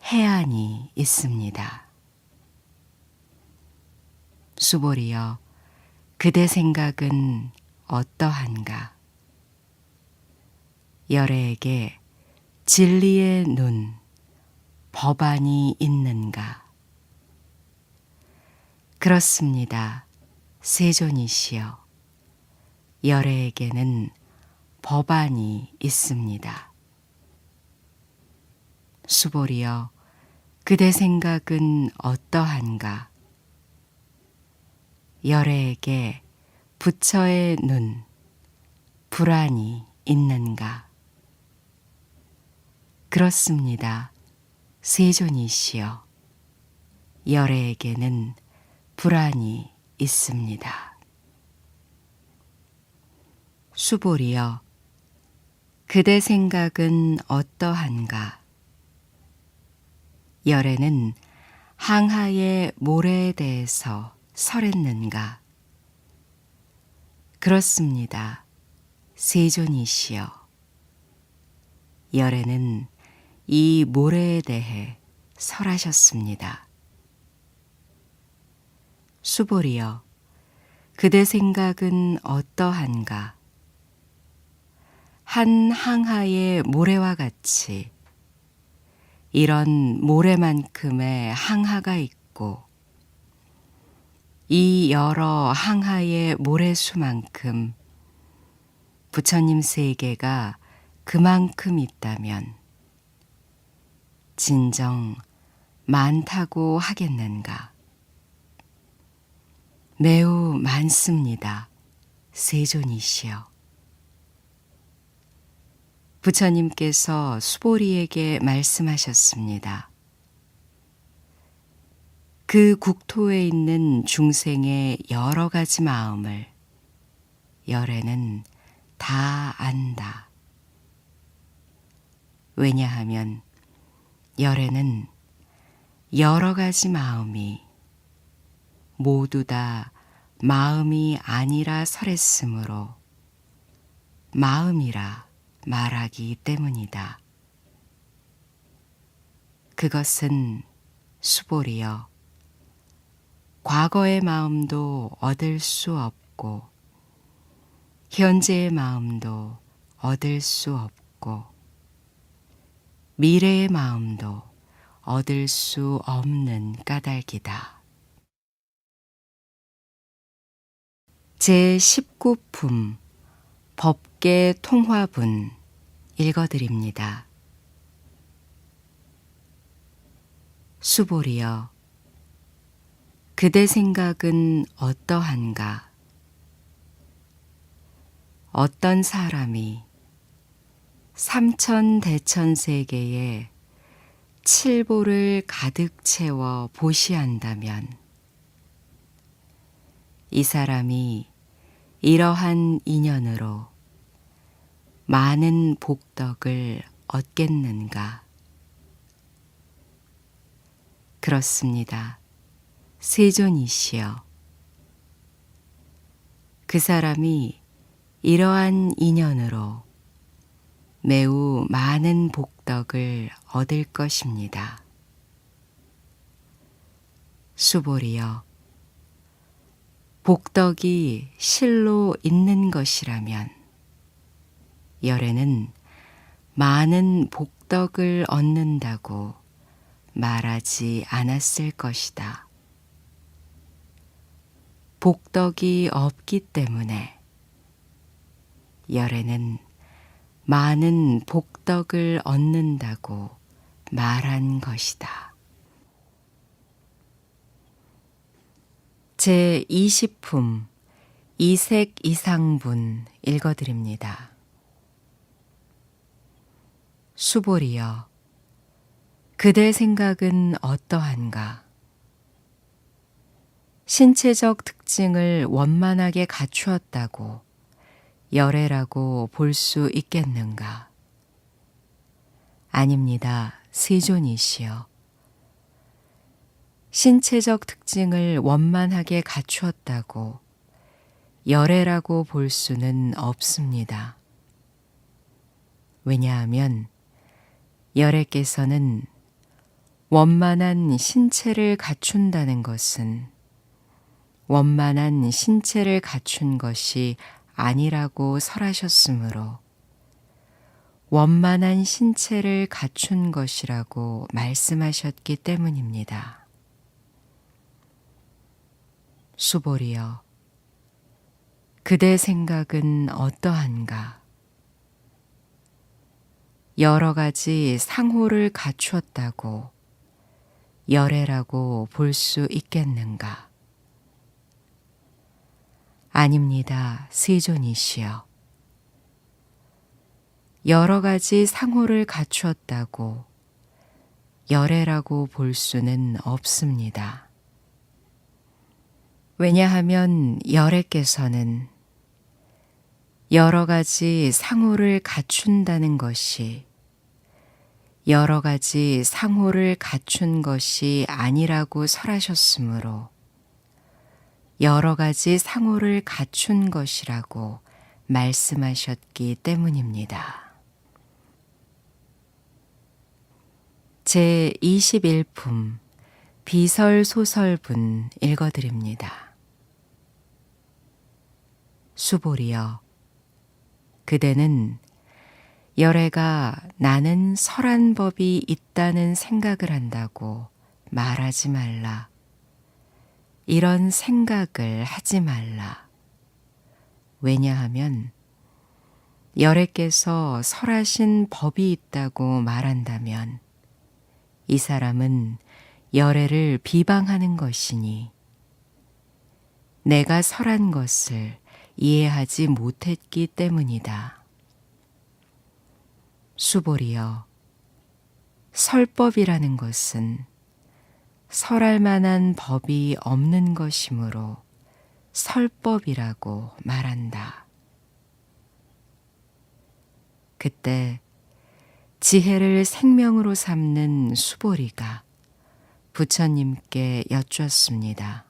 해안이 있습니다. 수보리여, 그대 생각은 어떠한가? 열애에게 진리의 눈, 법안이 있는가? 그렇습니다. 세존이시여. 열애에게는 법안이 있습니다. 수보리여, 그대 생각은 어떠한가? 열애에게 부처의 눈, 불안이 있는가? 그렇습니다. 세존이시여. 열애에게는 불안이 있습니다. 수보리여, 그대 생각은 어떠한가? 열애는 항하의 모래에 대해서 설했는가? 그렇습니다. 세존이시여. 열애는 이 모래에 대해 설하셨습니다. 수보리여, 그대 생각은 어떠한가? 한 항하의 모래와 같이 이런 모래만큼의 항하가 있고 이 여러 항하의 모래수만큼 부처님 세계가 그만큼 있다면 진정 많다고 하겠는가? 매우 많습니다. 세존이시여. 부처님께서 수보리에게 말씀하셨습니다. 그 국토에 있는 중생의 여러 가지 마음을 열애는 다 안다. 왜냐하면 열애는 여러 가지 마음이 모두 다 마음이 아니라 설했으므로 마음이라 말하기 때문이다. 그것은 수보리여, 과거의 마음도 얻을 수 없고 현재의 마음도 얻을 수 없고 미래의 마음도 얻을 수 없는 까닭이다. 제19품 법계 통화분 읽어드립니다. 수보리여, 그대 생각은 어떠한가? 어떤 사람이 삼천대천세계에 칠보를 가득 채워 보시한다면 이 사람이 이러한 인연으로 많은 복덕을 얻겠는가? 그렇습니다. 세존이시여. 그 사람이 이러한 인연으로 매우 많은 복덕을 얻을 것입니다. 수보리여, 복덕이 실로 있는 것이라면 열애는 많은 복덕을 얻는다고 말하지 않았을 것이다. 복덕이 없기 때문에 열애는 많은 복덕을 얻는다고 말한 것이다. 제20품 이색이상분 읽어드립니다. 수보리여, 그대 생각은 어떠한가? 신체적 특징을 원만하게 갖추었다고 열애라고 볼 수 있겠는가? 아닙니다. 세존이시여. 신체적 특징을 원만하게 갖추었다고 열애라고 볼 수는 없습니다. 왜냐하면 열애께서는 원만한 신체를 갖춘다는 것은 원만한 신체를 갖춘 것이 아니라고 설하셨으므로 원만한 신체를 갖춘 것이라고 말씀하셨기 때문입니다. 수보리여, 그대 생각은 어떠한가? 여러 가지 상호를 갖추었다고 열애라고 볼 수 있겠는가? 아닙니다, 세존이시여. 여러 가지 상호를 갖추었다고 열애라고 볼 수는 없습니다. 왜냐하면 열애께서는 여러 가지 상호를 갖춘다는 것이 여러 가지 상호를 갖춘 것이 아니라고 설하셨으므로 여러 가지 상호를 갖춘 것이라고 말씀하셨기 때문입니다. 제21품 비설소설분 읽어드립니다. 수보리여, 그대는 열애가 나는 설한 법이 있다는 생각을 한다고 말하지 말라. 이런 생각을 하지 말라. 왜냐하면 열애께서 설하신 법이 있다고 말한다면 이 사람은 열애를 비방하는 것이니 내가 설한 것을 이해하지 못했기 때문이다. 수보리여, 설법이라는 것은 설할 만한 법이 없는 것이므로 설법이라고 말한다. 그때 지혜를 생명으로 삼는 수보리가 부처님께 여쭈었습니다.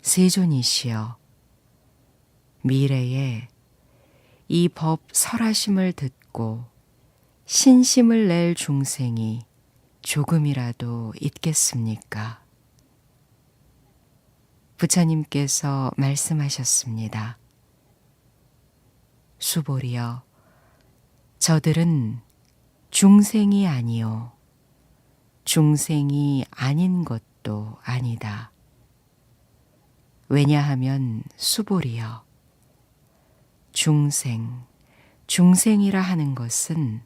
세존이시여, 미래에 이 법 설하심을 듣고 신심을 낼 중생이 조금이라도 있겠습니까? 부처님께서 말씀하셨습니다. 수보리여, 저들은 중생이 아니요 중생이 아닌 것도 아니다. 왜냐하면 수보리여, 중생이라 하는 것은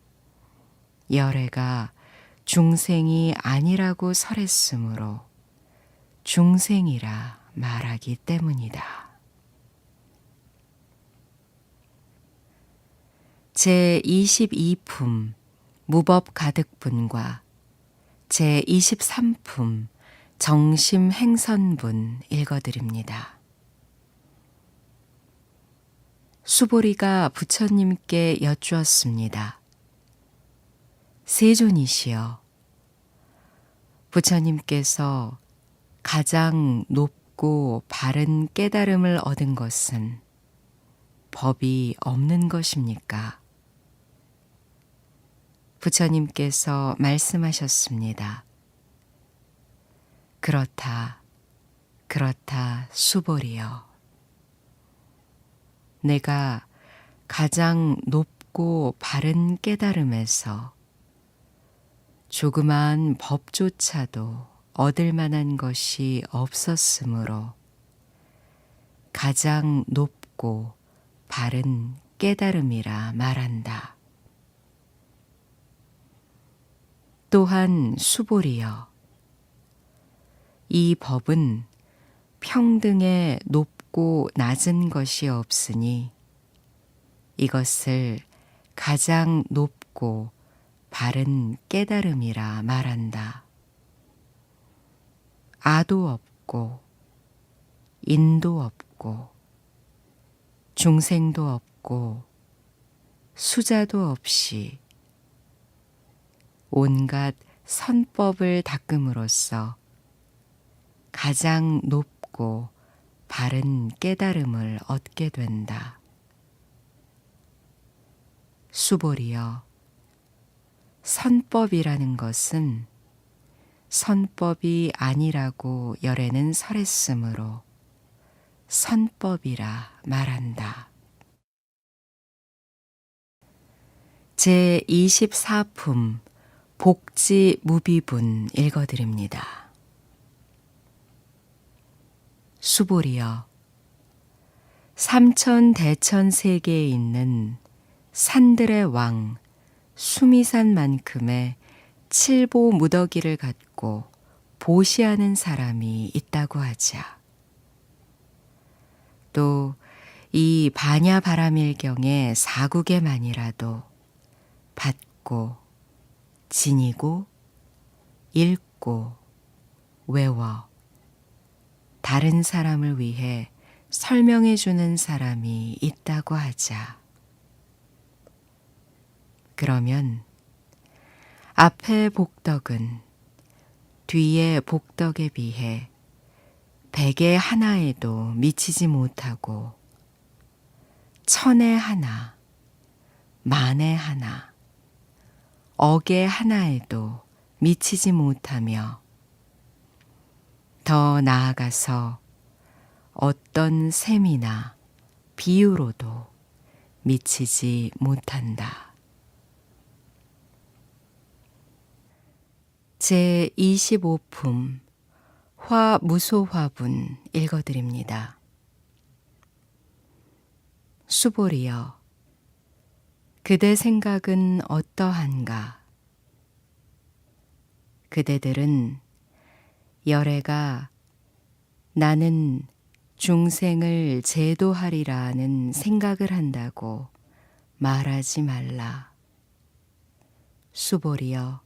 열애가 중생이 아니라고 설했으므로 중생이라 말하기 때문이다. 제22품 무법가득분과 제23품 정심행선분 읽어드립니다. 수보리가 부처님께 여쭈었습니다. 세존이시여, 부처님께서 가장 높고 바른 깨달음을 얻은 것은 법이 없는 것입니까? 부처님께서 말씀하셨습니다. 그렇다, 수보리여. 내가 가장 높고 바른 깨달음에서 조그마한 법조차도 얻을 만한 것이 없었으므로 가장 높고 바른 깨달음이라 말한다. 또한 수보리여, 이 법은 평등에 높고 낮은 것이 없으니 이것을 가장 높고 바른 깨달음이라 말한다. 아도 없고 인도 없고 중생도 없고 수자도 없이 온갖 선법을 닦음으로써 가장 높고 바른 깨달음을 얻게 된다. 수보리여, 선법이라는 것은 선법이 아니라고 열에는 설했으므로 선법이라 말한다. 제24품 복지무비분 읽어드립니다. 수보리여, 삼천대천세계에 있는 산들의 왕 수미산만큼의 칠보 무더기를 갖고 보시하는 사람이 있다고 하자. 또 이 반야바라밀경의 사국에만이라도 받고 지니고 읽고 외워 다른 사람을 위해 설명해 주는 사람이 있다고 하자. 그러면 앞의 복덕은 뒤의 복덕에 비해 백의 하나에도 미치지 못하고 천의 하나, 만의 하나, 억의 하나에도 미치지 못하며 더 나아가서 어떤 셈이나 비유로도 미치지 못한다. 제25품 화무소화분 읽어드립니다. 수보리여, 그대 생각은 어떠한가? 그대들은 열애가 나는 중생을 제도하리라는 생각을 한다고 말하지 말라. 수보리여,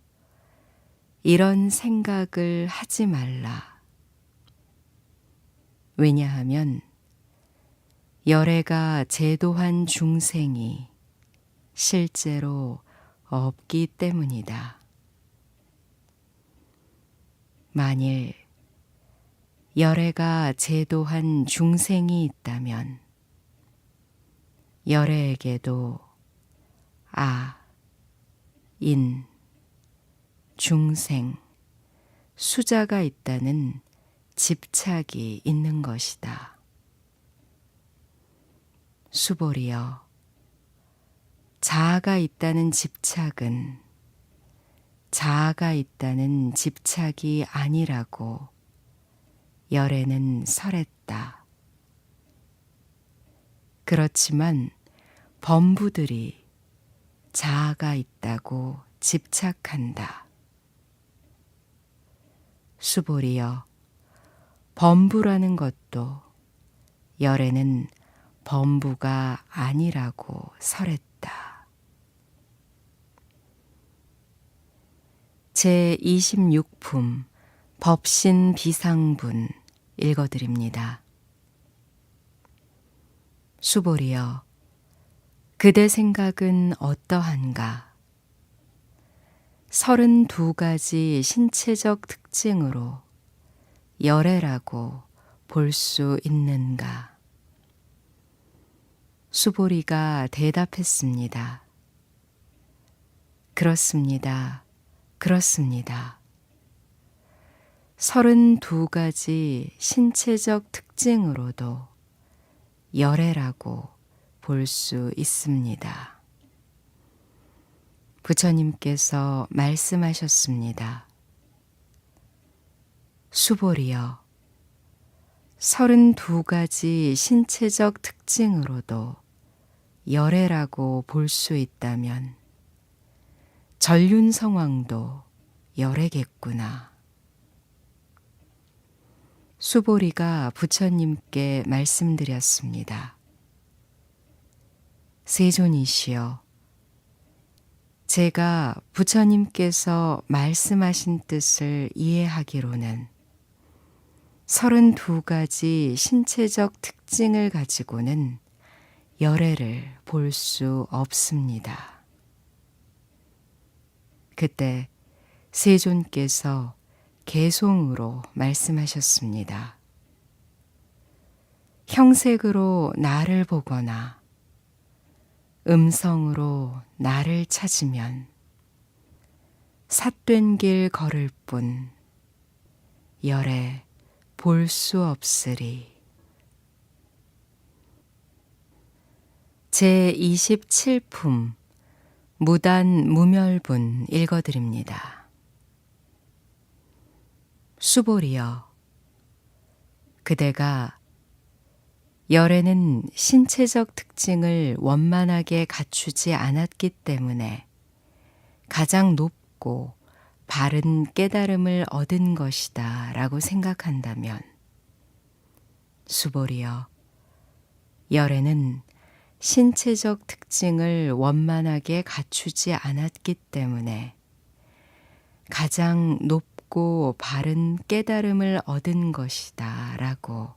이런 생각을 하지 말라. 왜냐하면 열애가 제도한 중생이 실제로 없기 때문이다. 만일 열애가 제도한 중생이 있다면 열애에게도 아, 인, 중생, 수자가 있다는 집착이 있는 것이다. 수보리여, 자아가 있다는 집착은 자아가 있다는 집착이 아니라고 열에는 설했다. 그렇지만 범부들이 자아가 있다고 집착한다. 수보리여, 범부라는 것도 열에는 범부가 아니라고 설했다. 제26품 법신 비상분 읽어드립니다. 수보리여, 그대 생각은 어떠한가? 32가지 신체적 특징으로 열애라고 볼 수 있는가? 수보리가 대답했습니다. 그렇습니다. 그렇습니다. 32가지 신체적 특징으로도 열애라고 볼 수 있습니다. 부처님께서 말씀하셨습니다. 수보리여, 32가지 신체적 특징으로도 열애라고 볼 수 있다면 전륜성왕도 열애겠구나. 수보리가 부처님께 말씀드렸습니다. 세존이시여, 제가 부처님께서 말씀하신 뜻을 이해하기로는 32가지 신체적 특징을 가지고는 열애를 볼 수 없습니다. 그때 세존께서 개송으로 말씀하셨습니다. 형색으로 나를 보거나 음성으로 나를 찾으면 삿된 길 걸을 뿐 열에 볼 수 없으리. 제27품 무단 무멸분 읽어드립니다. 수보리여, 그대가 열에는 신체적 특징을 원만하게 갖추지 않았기 때문에 가장 높고 바른 깨달음을 얻은 것이다 라고 생각한다면, 수보리여, 열에는 신체적 특징을 원만하게 갖추지 않았기 때문에 가장 높고 바른 깨달음을 얻은 것이다 라고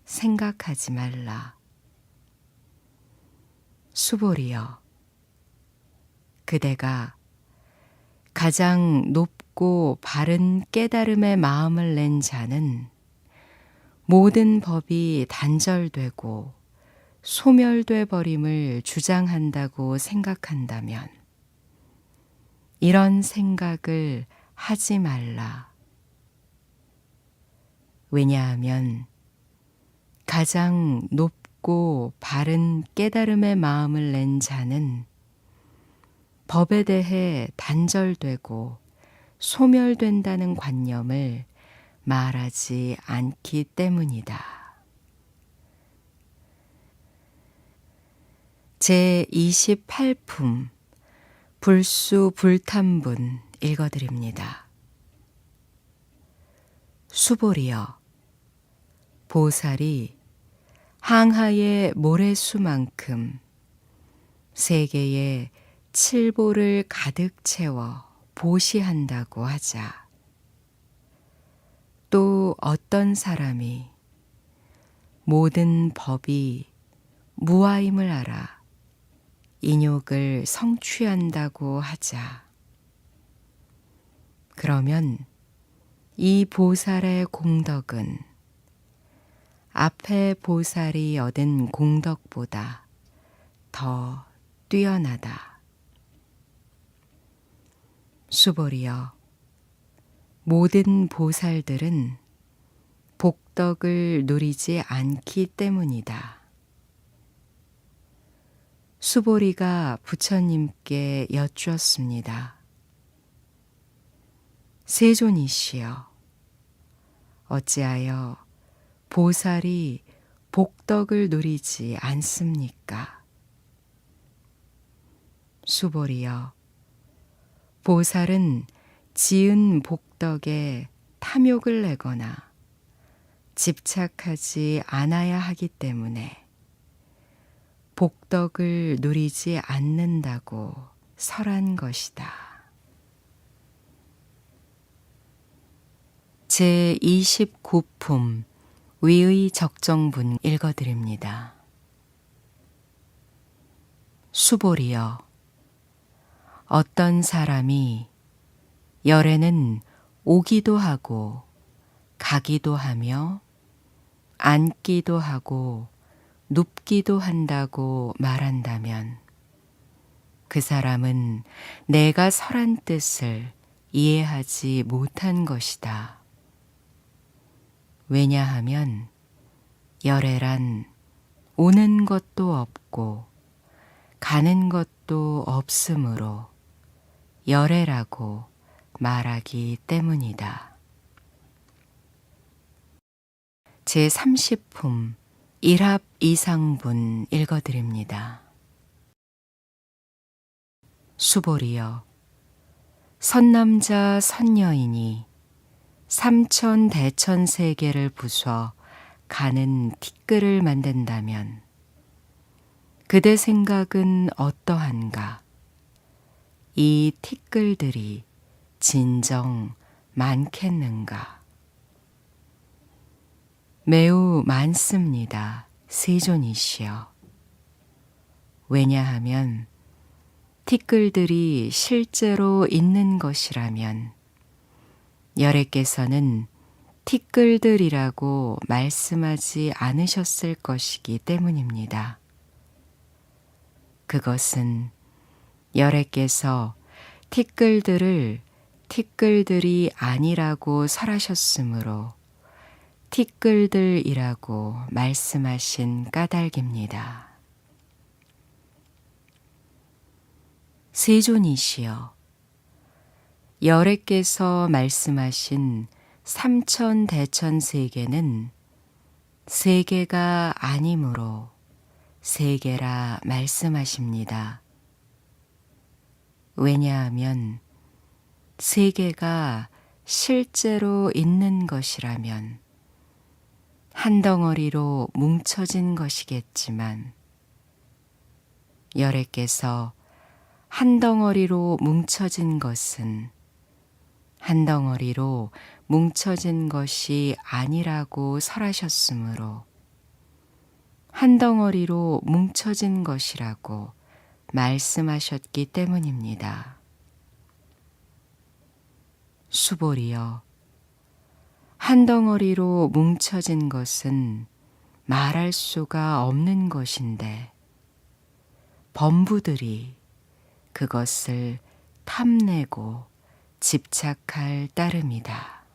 생각하지 말라. 수보리여, 그대가 가장 높고 바른 깨달음의 마음을 낸 자는 모든 법이 단절되고 소멸돼 버림을 주장한다고 생각한다면 이런 생각을 하지 말라. 왜냐하면 가장 높고 바른 깨달음의 마음을 낸 자는 법에 대해 단절되고 소멸된다는 관념을 말하지 않기 때문이다. 제28품 불수불탐분 읽어드립니다. 수보리여, 보살이 항하의 모래수만큼 세계에 칠보를 가득 채워 보시한다고 하자. 또 어떤 사람이 모든 법이 무아임을 알아 인욕을 성취한다고 하자. 그러면 이 보살의 공덕은 앞에 보살이 얻은 공덕보다 더 뛰어나다. 수보리여, 모든 보살들은 복덕을 누리지 않기 때문이다. 수보리가 부처님께 여쭈었습니다. 세존이시여, 어찌하여 보살이 복덕을 누리지 않습니까? 수보리여, 보살은 지은 복덕에 탐욕을 내거나 집착하지 않아야 하기 때문에 복덕을 누리지 않는다고 설한 것이다. 제29품 위의 적정분 읽어드립니다. 수보리여, 어떤 사람이 열에는 오기도 하고 가기도 하며 앉기도 하고 눕기도 한다고 말한다면 그 사람은 내가 설한 뜻을 이해하지 못한 것이다. 왜냐하면 열애란 오는 것도 없고 가는 것도 없으므로 열애라고 말하기 때문이다. 제30품 일합 이상분 읽어드립니다. 수보리여, 선남자 선여인이 삼천 대천 세계를 부숴 가는 티끌을 만든다면 그대 생각은 어떠한가? 이 티끌들이 진정 많겠는가? 매우 많습니다, 세존이시여. 왜냐하면 티끌들이 실제로 있는 것이라면 열애께서는 티끌들이라고 말씀하지 않으셨을 것이기 때문입니다. 그것은 열애께서 티끌들을 티끌들이 아니라고 설하셨으므로 티끌들이라고 말씀하신 까닭입니다. 세존이시여, 열애께서 말씀하신 삼천대천세계는 세계가 아니므로 세계라 말씀하십니다. 왜냐하면 세계가 실제로 있는 것이라면 한 덩어리로 뭉쳐진 것이겠지만 열애께서 한 덩어리로 뭉쳐진 것은 한 덩어리로 뭉쳐진 것이 아니라고 설하셨으므로 한 덩어리로 뭉쳐진 것이라고 말씀하셨기 때문입니다. 수보리여, 한 덩어리로 뭉쳐진 것은 말할 수가 없는 것인데 범부들이 그것을 탐내고 집착할 따름이다.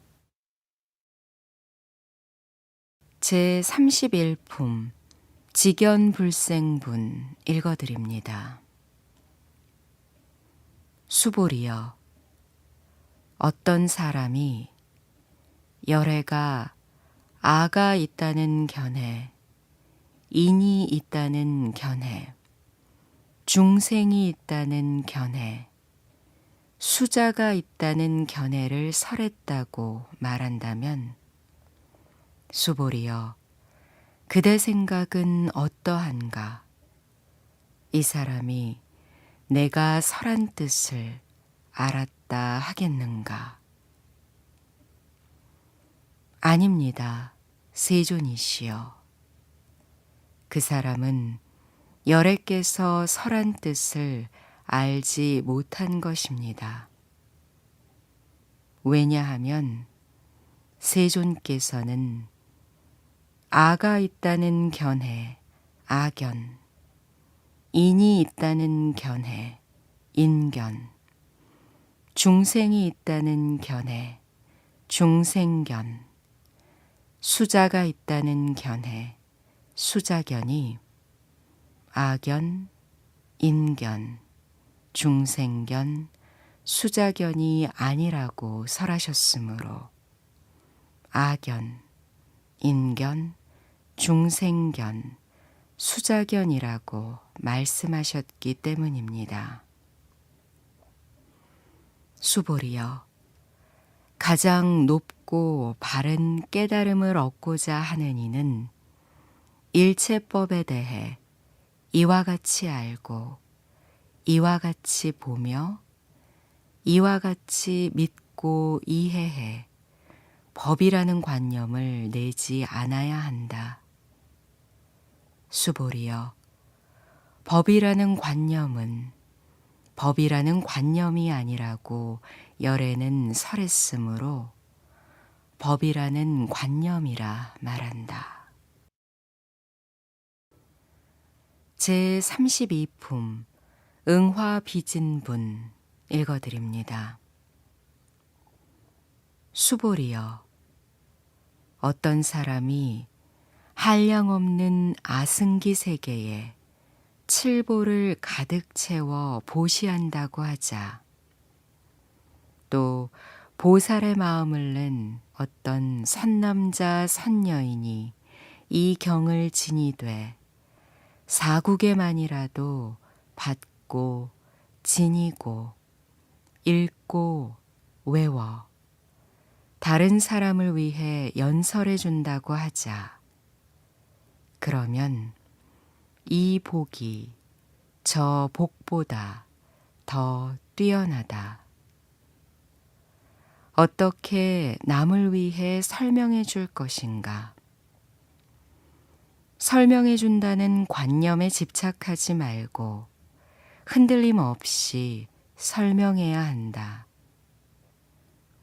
제31품 직연불생분 읽어드립니다. 수보리여, 어떤 사람이 열애가 아가 있다는 견해, 인이 있다는 견해, 중생이 있다는 견해, 수자가 있다는 견해를 설했다고 말한다면 수보리여, 그대 생각은 어떠한가? 이 사람이 내가 설한 뜻을 알았다 하겠는가? 아닙니다, 세존이시여. 그 사람은 열애께서 설한 뜻을 알지 못한 것입니다. 왜냐하면 세존께서는 아가 있다는 견해, 아견, 인이 있다는 견해, 인견, 중생이 있다는 견해, 중생견, 수자가 있다는 견해, 수자견이 아견, 인견, 중생견, 수자견이 아니라고 설하셨으므로 아견, 인견, 중생견, 수자견이라고 말씀하셨기 때문입니다. 수보리여, 가장 높고 바른 깨달음을 얻고자 하는 이는 일체법에 대해 이와 같이 알고 이와 같이 보며 이와 같이 믿고 이해해 법이라는 관념을 내지 않아야 한다. 수보리여, 법이라는 관념이 아니라고 열애는 설했으므로 법이라는 관념이라 말한다. 제32품 응화비진분 읽어드립니다. 수보리여, 어떤 사람이 한량없는 아승기 세계에 칠보를 가득 채워 보시한다고 하자, 또 보살의 마음을 낸 어떤 선남자 선여인이 이 경을 지니되 사국에만이라도 받고 지니고 읽고 외워 다른 사람을 위해 연설해 준다고 하자, 그러면 이 복이 저 복보다 더 뛰어나다. 어떻게 남을 위해 설명해 줄 것인가? 설명해 준다는 관념에 집착하지 말고 흔들림 없이 설명해야 한다.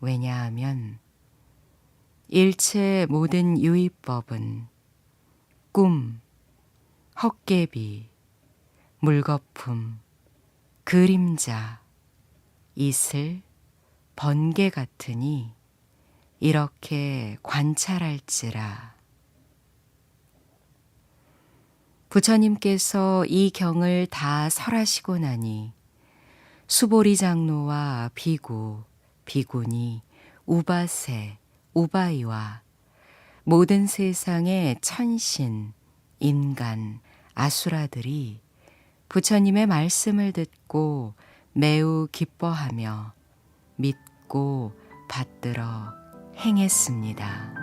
왜냐하면 일체 모든 유의법은 꿈, 헛개비, 물거품, 그림자, 이슬, 번개 같으니 이렇게 관찰할지라. 부처님께서 이 경을 다 설하시고 나니 수보리 장로와 비구, 비구니, 우바세, 우바이와 모든 세상의 천신, 인간, 아수라들이 부처님의 말씀을 듣고 매우 기뻐하며 믿고 받들어 행했습니다.